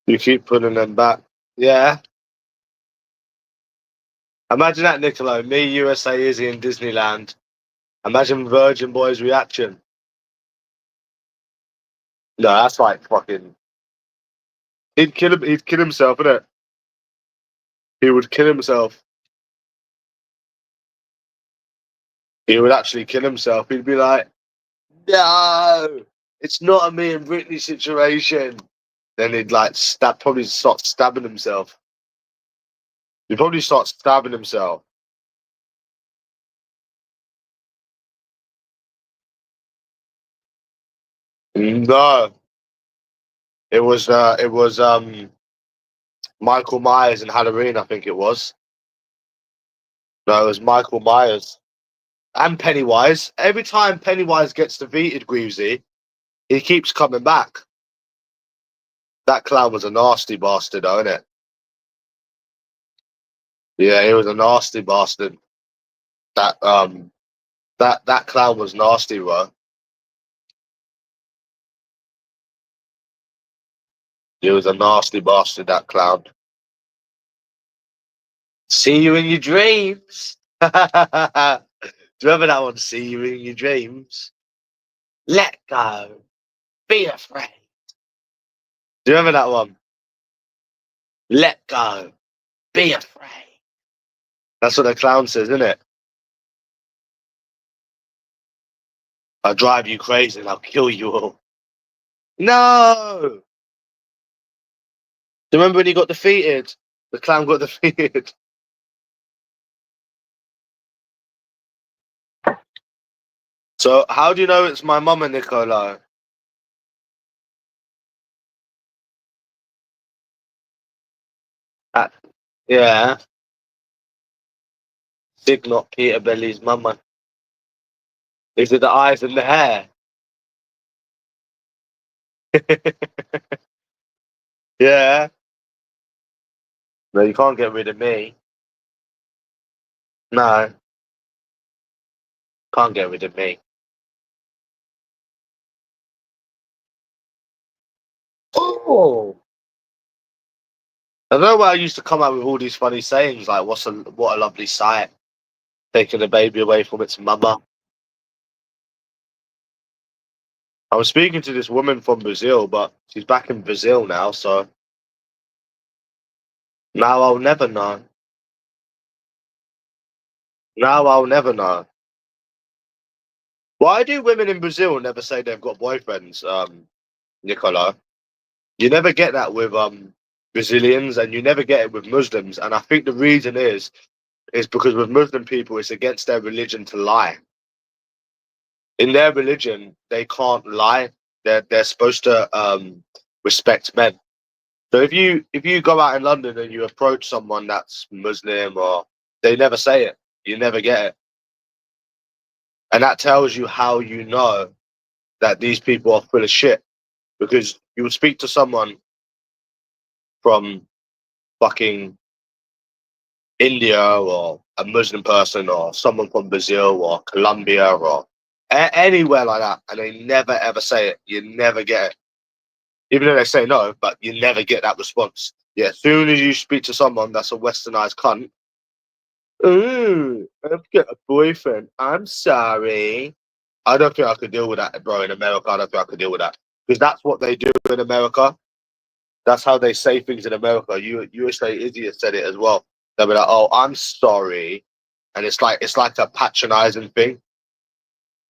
S1: You keep putting them back. Yeah. Imagine that, Niccolo. Me, USA, Izzy in Disneyland. Imagine Virgin Boy's reaction. No, that's like fucking. He'd kill him. He'd kill himself, innit? He would kill himself. He would actually kill himself. He'd be like, "No, it's not a me and Britney situation." Then he'd like probably start stabbing himself. He'd probably start stabbing himself. No, it was Michael Myers and Halloween, I think it was. No, it was Michael Myers and Pennywise. Every time Pennywise gets defeated, Greavesy, he keeps coming back. That clown was a nasty bastard, though, innit? Yeah, he was a nasty bastard. That clown was nasty, bro. He was a nasty bastard, that clown. See you in your dreams. Do you remember that one? See you in your dreams. Let go. Be afraid. Do you remember that one? Let go. Be afraid. That's what the clown says, isn't it? I'll drive you crazy and I'll kill you all. No! Do you remember when he got defeated? The clown got defeated. So how do you know it's my mama, Nicolo? Uh, yeah. Sig not Peter Belly's mama. Is it the eyes and the hair? Yeah. No, you can't get rid of me. No, can't get rid of me. Oh. I don't know why I used to come out with all these funny sayings like what a lovely sight. Taking the baby away from its mama. I was speaking to this woman from Brazil, but she's back in Brazil now, so now I'll never know. Now I'll never know. Why do women in Brazil never say they've got boyfriends, Nicola? You never get that with Brazilians, and you never get it with Muslims. And I think the reason is because with Muslim people, it's against their religion to lie. In their religion, they can't lie. They're supposed to respect men. So if you go out in London and you approach someone that's Muslim, or they never say it, you never get it, and that tells you how you know that these people are full of shit, because you would speak to someone from fucking India or a Muslim person or someone from Brazil or Colombia or anywhere like that, and they never ever say it. You never get it, even though they say no, but you never get that response. Yeah, as soon as you speak to someone that's a westernized cunt, ooh, I've got a boyfriend. I'm sorry. I don't think I could deal with that, bro. In America, I don't think I could deal with that, because that's what they do in America. That's how they say things in America. USA Idiot said it as well. They'll be like, "Oh, I'm sorry," and it's like a patronizing thing.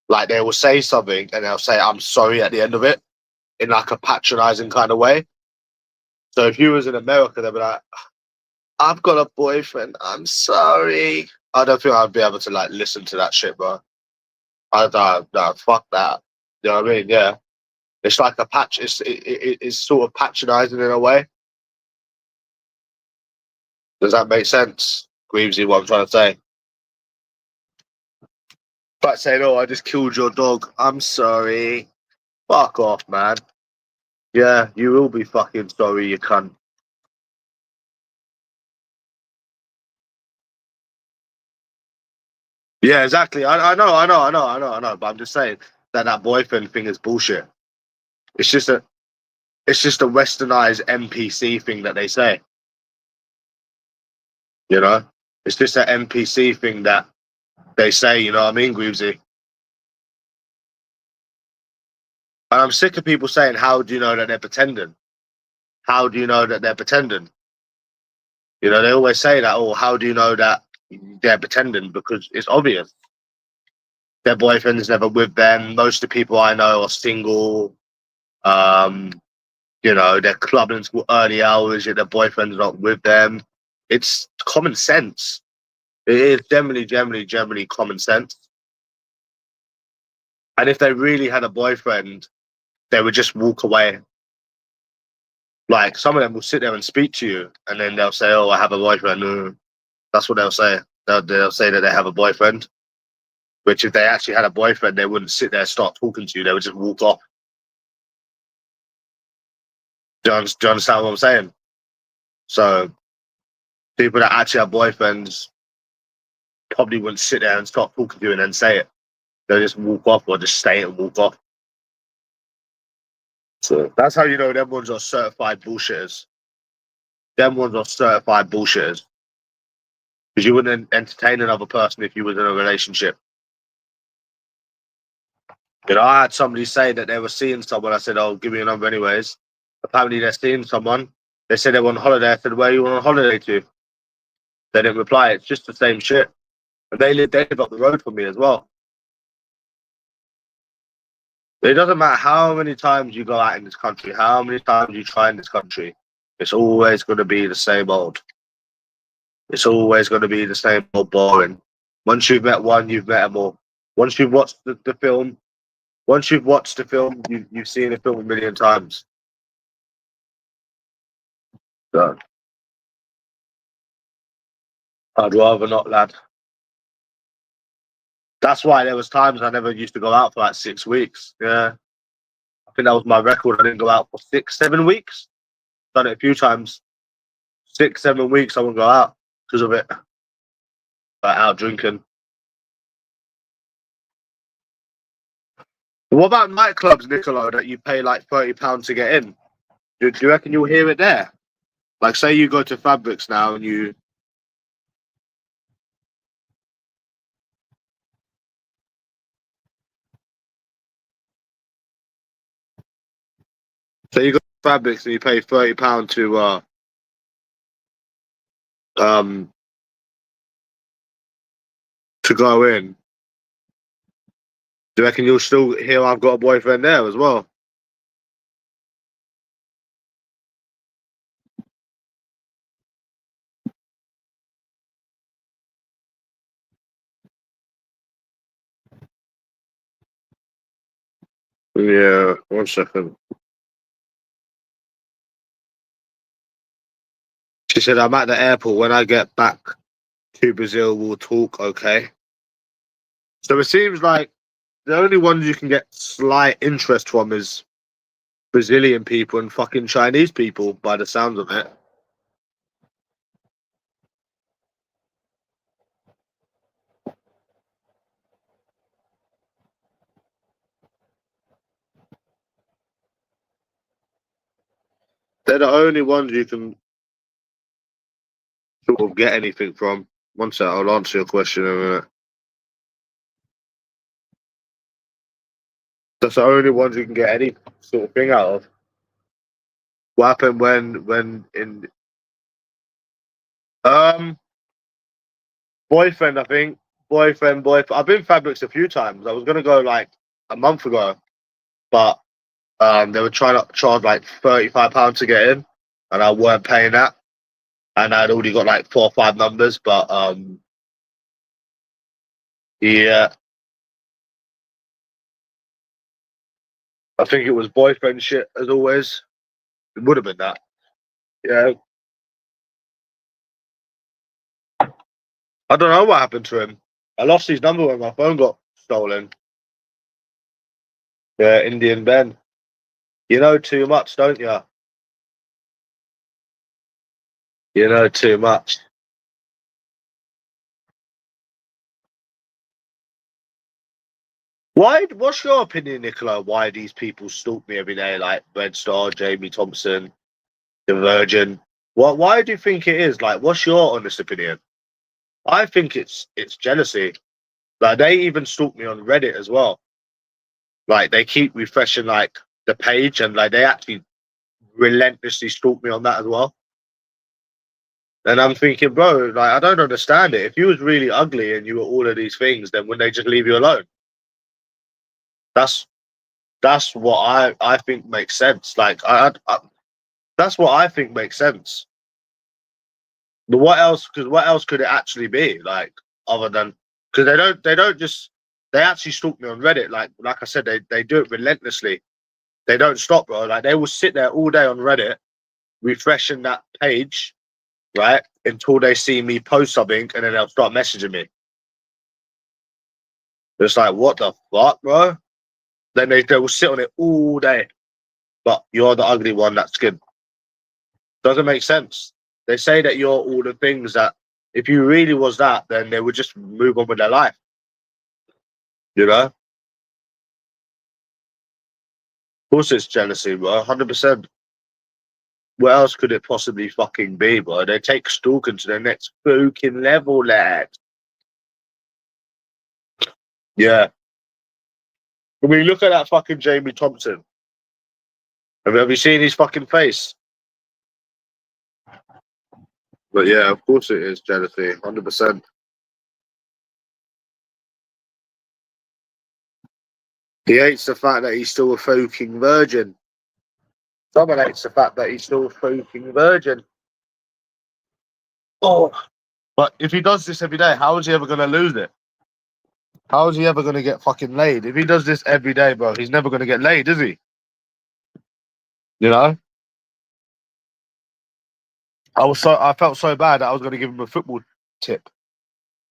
S1: Like they will say something and they'll say, "I'm sorry" at the end of it in like a patronizing kind of way. So if you was in America, they'll be like, "I've got a boyfriend. I'm sorry." I don't think I'd be able to like listen to that shit, bro. I don't. No, fuck that. You know what I mean? Yeah. It's like a patch. It's sort of patronizing in a way. Does that make sense, Greavesy? What I'm trying to say? But saying, "Oh, I just killed your dog. I'm sorry." Fuck off, man. Yeah, you will be fucking sorry, you cunt. Yeah, exactly. I know. But I'm just saying that boyfriend thing is bullshit. It's just a westernized NPC thing that they say. You know, it's just an NPC thing that they say. You know what I mean, Greavesy? And I'm sick of people saying, "How do you know that they're pretending? How do you know that they're pretending?" You know, they always say that. Oh, how do you know that they're pretending? Because it's obvious. Their boyfriend's never with them. Most of the people I know are single. Um, you know, they're clubbing till early hours, yet their boyfriend's not with them. It's common sense. It is generally common sense. And if they really had a boyfriend, they would just walk away. Like some of them will sit there and speak to you, and then they'll say, "Oh, I have a boyfriend." That's what they'll say. They'll say that they have a boyfriend. Which, if they actually had a boyfriend, they wouldn't sit there and start talking to you. They would just walk off. Do you understand what I'm saying? So people that actually have boyfriends probably wouldn't sit there and start talking to you and then say it. They'll just walk off or just stay and walk off. So that's how you know them ones are certified bullshitters. Them ones are certified bullshitters. Because you wouldn't entertain another person if you was in a relationship. You know, I had somebody say that they were seeing someone. I said, "Oh, give me a number anyways." Apparently they're seeing someone. They said they were on holiday. I said, "Where are you on holiday to?" They didn't reply. It's just the same shit. And they live up the road from me as well. It doesn't matter how many times you go out in this country, how many times you try in this country, it's always going to be the same old. It's always going to be the same old boring. Once you've met one, you've met them all. Once you've watched the film, you've seen the film a million times. So, I'd rather not, lad. That's why there was times I never used to go out for like 6 weeks. Yeah, I think that was my record. I didn't go out for 6, 7 weeks. Done it a few times. 6, 7 weeks I wouldn't go out because of it. Like out drinking. What about nightclubs, Niccolo, that you pay like £30 to get in? Do you reckon you'll hear it there? Like, say you go to Fabrics now and you say you go to Fabrics and you pay £30 um to go in. Do you reckon you'll still hear I've got a boyfriend there as well? Yeah, 1 second. She said, "I'm at the airport. When I get back to Brazil, we'll talk, okay?" So it seems like the only ones you can get slight interest from is Brazilian people and fucking Chinese people, by the sounds of it. They're the only ones you can sort of get anything from. 1 sec, I'll answer your question in a minute. That's the only ones you can get any sort of thing out of. What happened when in um boyfriend, I think. Boyfriend. I've been Fabrics a few times. I was gonna go like a month ago, but they were trying to charge like £35 to get in, and I weren't paying that. And I'd already got like 4 or 5 numbers, but yeah, I think it was boyfriend shit as always. It would have been that. Yeah, I don't know what happened to him. I lost his number when my phone got stolen. Yeah, Indian Ben. You know too much, don't you? You know too much. Why? What's your opinion, Nicola? Why these people stalk me every day, like Red Star, Jamie Thompson, the Virgin? What? Why do you think it is? Like, what's your honest opinion? I think it's jealousy. Like they even stalk me on Reddit as well. Like they keep refreshing like the page, and like they actually relentlessly stalk me on that as well. And I'm thinking, bro, like I don't understand it. If you was really ugly and you were all of these things, then wouldn't they just leave you alone? That's that's what I think makes sense. Like that's what I think makes sense. But what else? Because what else could it actually be like other than because they don't just they actually stalk me on Reddit. Like I said, they do it relentlessly. They don't stop, bro. Like they will sit there all day on Reddit, refreshing that page, right, until they see me post something, and then they'll start messaging me. It's like, what the fuck, bro? Then they will sit on it all day. But you're the ugly one that's good. Doesn't make sense. They say that you're all the things that if you really was that, then they would just move on with their life. You know? Of course it's jealousy, bro. 100%. What else could it possibly fucking be, bro? They take stalking to the next fucking level, lad. Yeah. I mean, look at that fucking Jamie Thompson. Have you seen his fucking face? But yeah, of course it is jealousy, 100%. He hates the fact that he's still a fucking virgin. Someone hates the fact that he's still a fucking virgin. Oh, but if he does this every day, how is he ever going to lose it? How is he ever going to get fucking laid? If he does this every day, bro, he's never going to get laid, is he? You know? I felt so bad that I was going to give him a football tip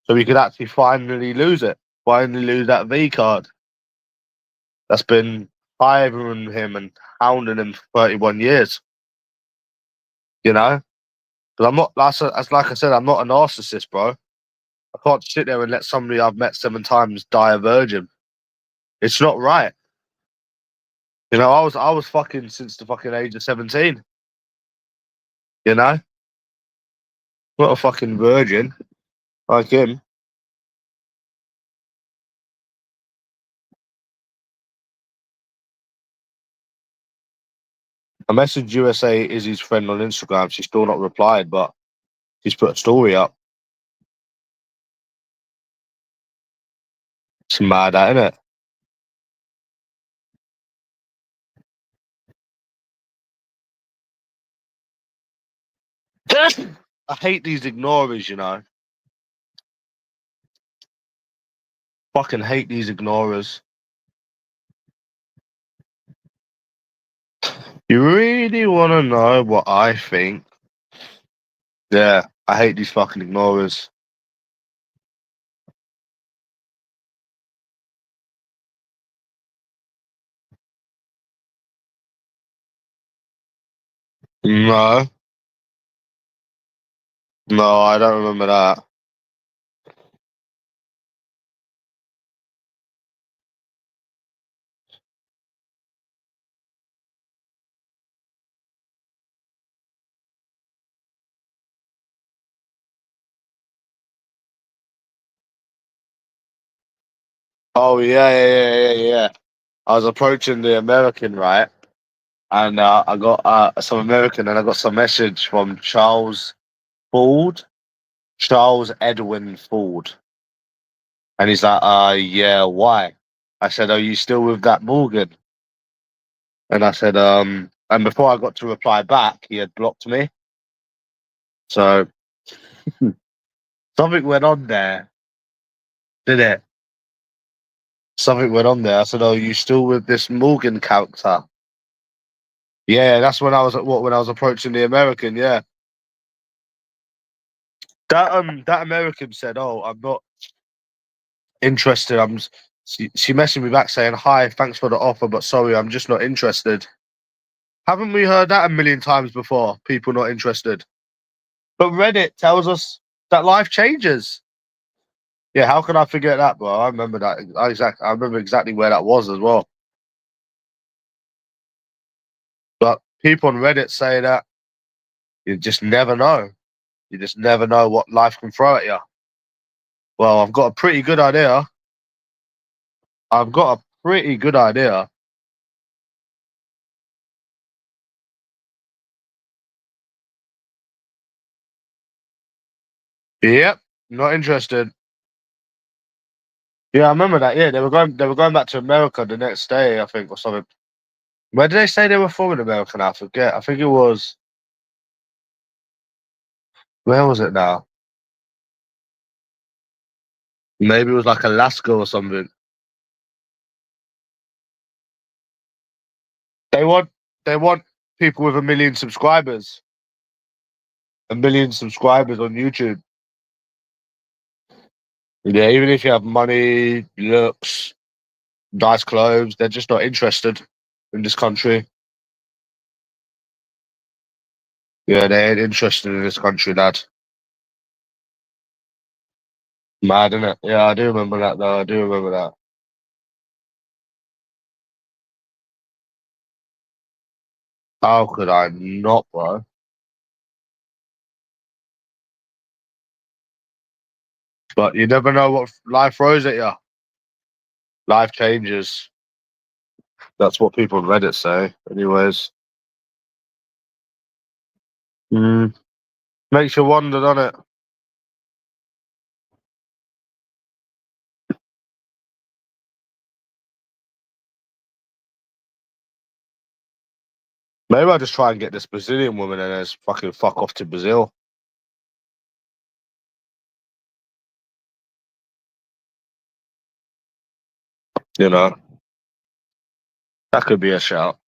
S1: so he could actually finally lose it. Finally lose that V card that's been hivering him and hounding him for 31 years. You know? Because I'm not, like I said, I'm not a narcissist, bro. I can't sit there and let somebody I've met 7 times die a virgin. It's not right. You know, I was fucking since the fucking age of 17. You know? Not a fucking virgin like him. I messaged USA is his friend on Instagram. She's still not replied, but she's put a story up. It's mad, isn't it? I hate these ignorers, you know. Fucking hate these ignorers. You really want to know what I think? Yeah, I hate these fucking ignorers. No, no, I don't remember that. Oh yeah. I was approaching the American, right? And I got some American, and I got some message from Ford, Charles Edwin Ford, and he's like, yeah, why? I said, are you still with that Morgan? And I said, and before I got to reply back, he had blocked me. So something went on there, did it? Something went on there. I said, oh, you still with this Morgan character? Yeah, that's when I was when I was approaching the American. Yeah, that American said, "Oh, I'm not interested." She messaged me back saying, "Hi, thanks for the offer, but sorry, I'm just not interested." Haven't we heard that a million times before? People not interested. But Reddit tells us that life changes. Yeah, how can I forget that, bro? I remember that I remember exactly where that was as well. But people on Reddit say that you just never know. You just never know what life can throw at you. Well, I've got a pretty good idea. I've got a pretty good idea. Yep, not interested. Yeah, I remember that. Yeah, they were going back to America the next day, I think, or something. Where did they say they were from in America now? I forget. I think it was, where was it now? Maybe it was like Alaska or something. They want they want people with 1 million subscribers. 1 million subscribers on YouTube. Yeah, even if you have money, looks, nice clothes, they're just not interested in this country. Yeah, they ain't interested in this country, lad. Mad, innit? Yeah, I do remember that though. I do remember that. How could I not, bro? But you never know what life throws at you. Life changes. That's what people on Reddit say. Anyways, mm, makes you wonder, doesn't it? Maybe I'll just try and get this Brazilian woman and then just fucking fuck off to Brazil. You know, that could be a shout.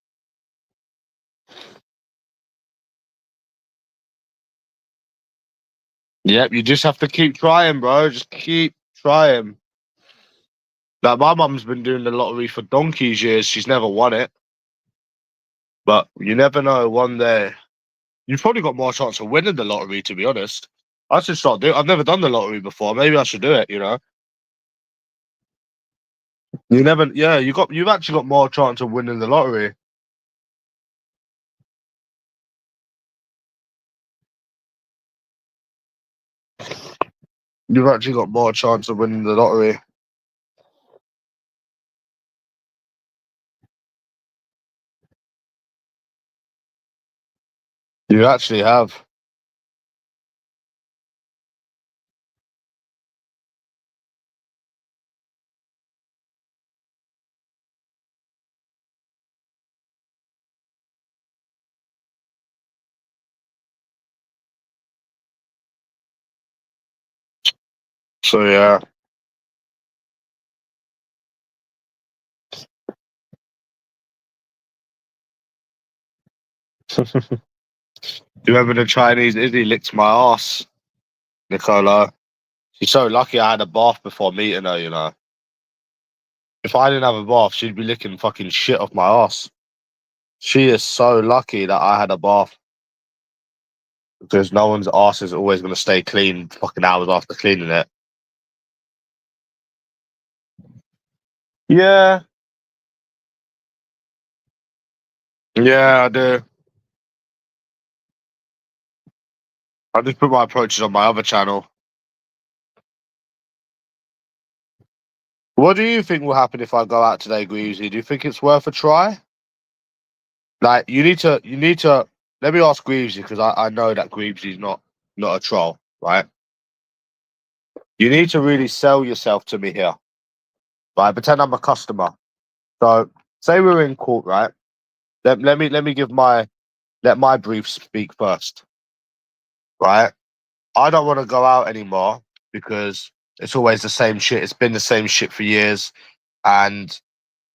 S1: Yep, you just have to keep trying, bro. Just keep trying. Like my mum's been doing the lottery for donkey's years. She's never won it, but you never know. One day, you've probably got more chance of winning the lottery. To be honest, I should start doing. I've never done the lottery before. Maybe I should do it. You know, you never. Yeah, You've actually got more chance of winning the lottery. You've actually got more chance of winning the lottery. You actually have. So yeah. Do you remember the Chinese Izzy licked my ass, Nicola? She's so lucky I had a bath before meeting her, you know. If I didn't have a bath, she'd be licking fucking shit off my ass. She is so lucky that I had a bath because no one's ass is always going to stay clean fucking hours after cleaning it. Yeah, yeah, I do. I just put my approaches on my other channel. What do you think will happen if I go out today, Greasy? Do you think it's worth a try? Like, you need to. Let me ask Greavesy because I know that Greavesy's not a troll, right? You need to really sell yourself to me here, right? Pretend I'm a customer. So, say we're in court, right? Let me let my brief speak first, right? I don't want to go out anymore because it's always the same shit. It's been the same shit for years, and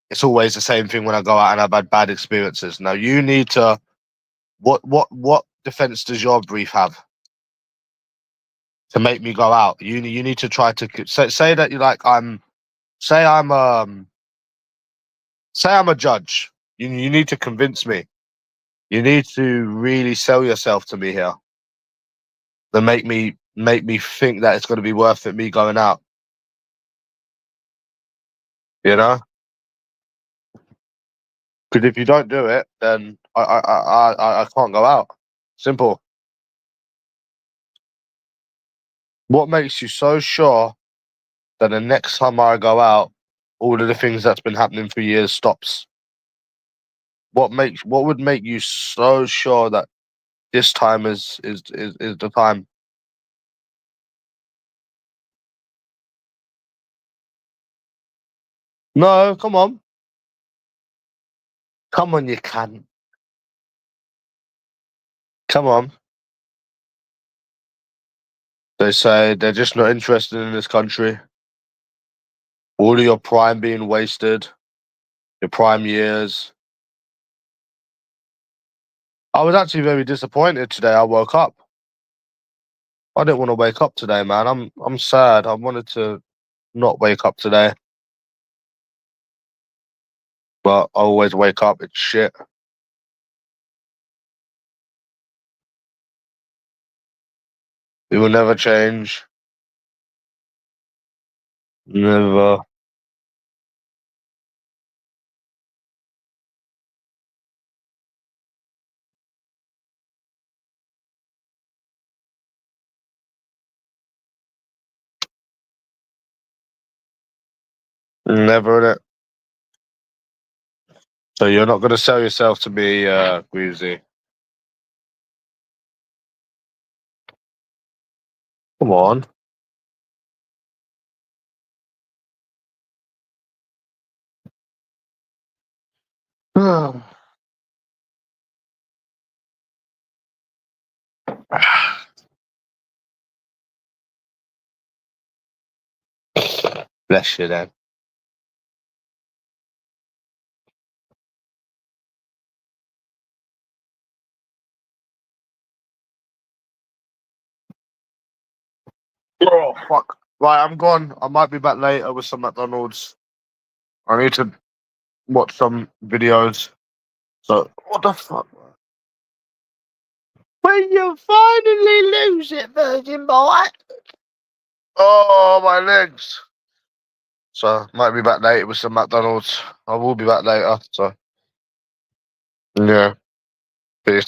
S1: it's always the same thing when I go out and I've had bad experiences. Now you need to. What defense does your brief have to make me go out? You need to try to say that you like say I'm say I'm a judge. You need to convince me. You need to really sell yourself to me here. Then make me think that it's going to be worth it. Me going out. You know. Because if you don't do it, then I can't go out. Simple. What makes you so sure that the next time I go out, all of the things that's been happening for years stops? What would make you so sure that this time is the time? No, come on. Come on, you can. Come on. They say they're just not interested in this country. All of your prime being wasted, your prime years. I was actually very disappointed today. I woke up. I didn't want to wake up today, man. I'm sad. I wanted to not wake up today, but I always wake up. It's shit. It will never change. Never. Never in it. So you're not gonna sell yourself to me, Greasy. Come on. Bless you then. Oh fuck. Right, I'm gone. I might be back later with some McDonald's. I need to watch some videos. So what the fuck? When you finally lose it, virgin boy. Oh, my legs. So might be back later with some McDonald's. I will be back later. So yeah, peace.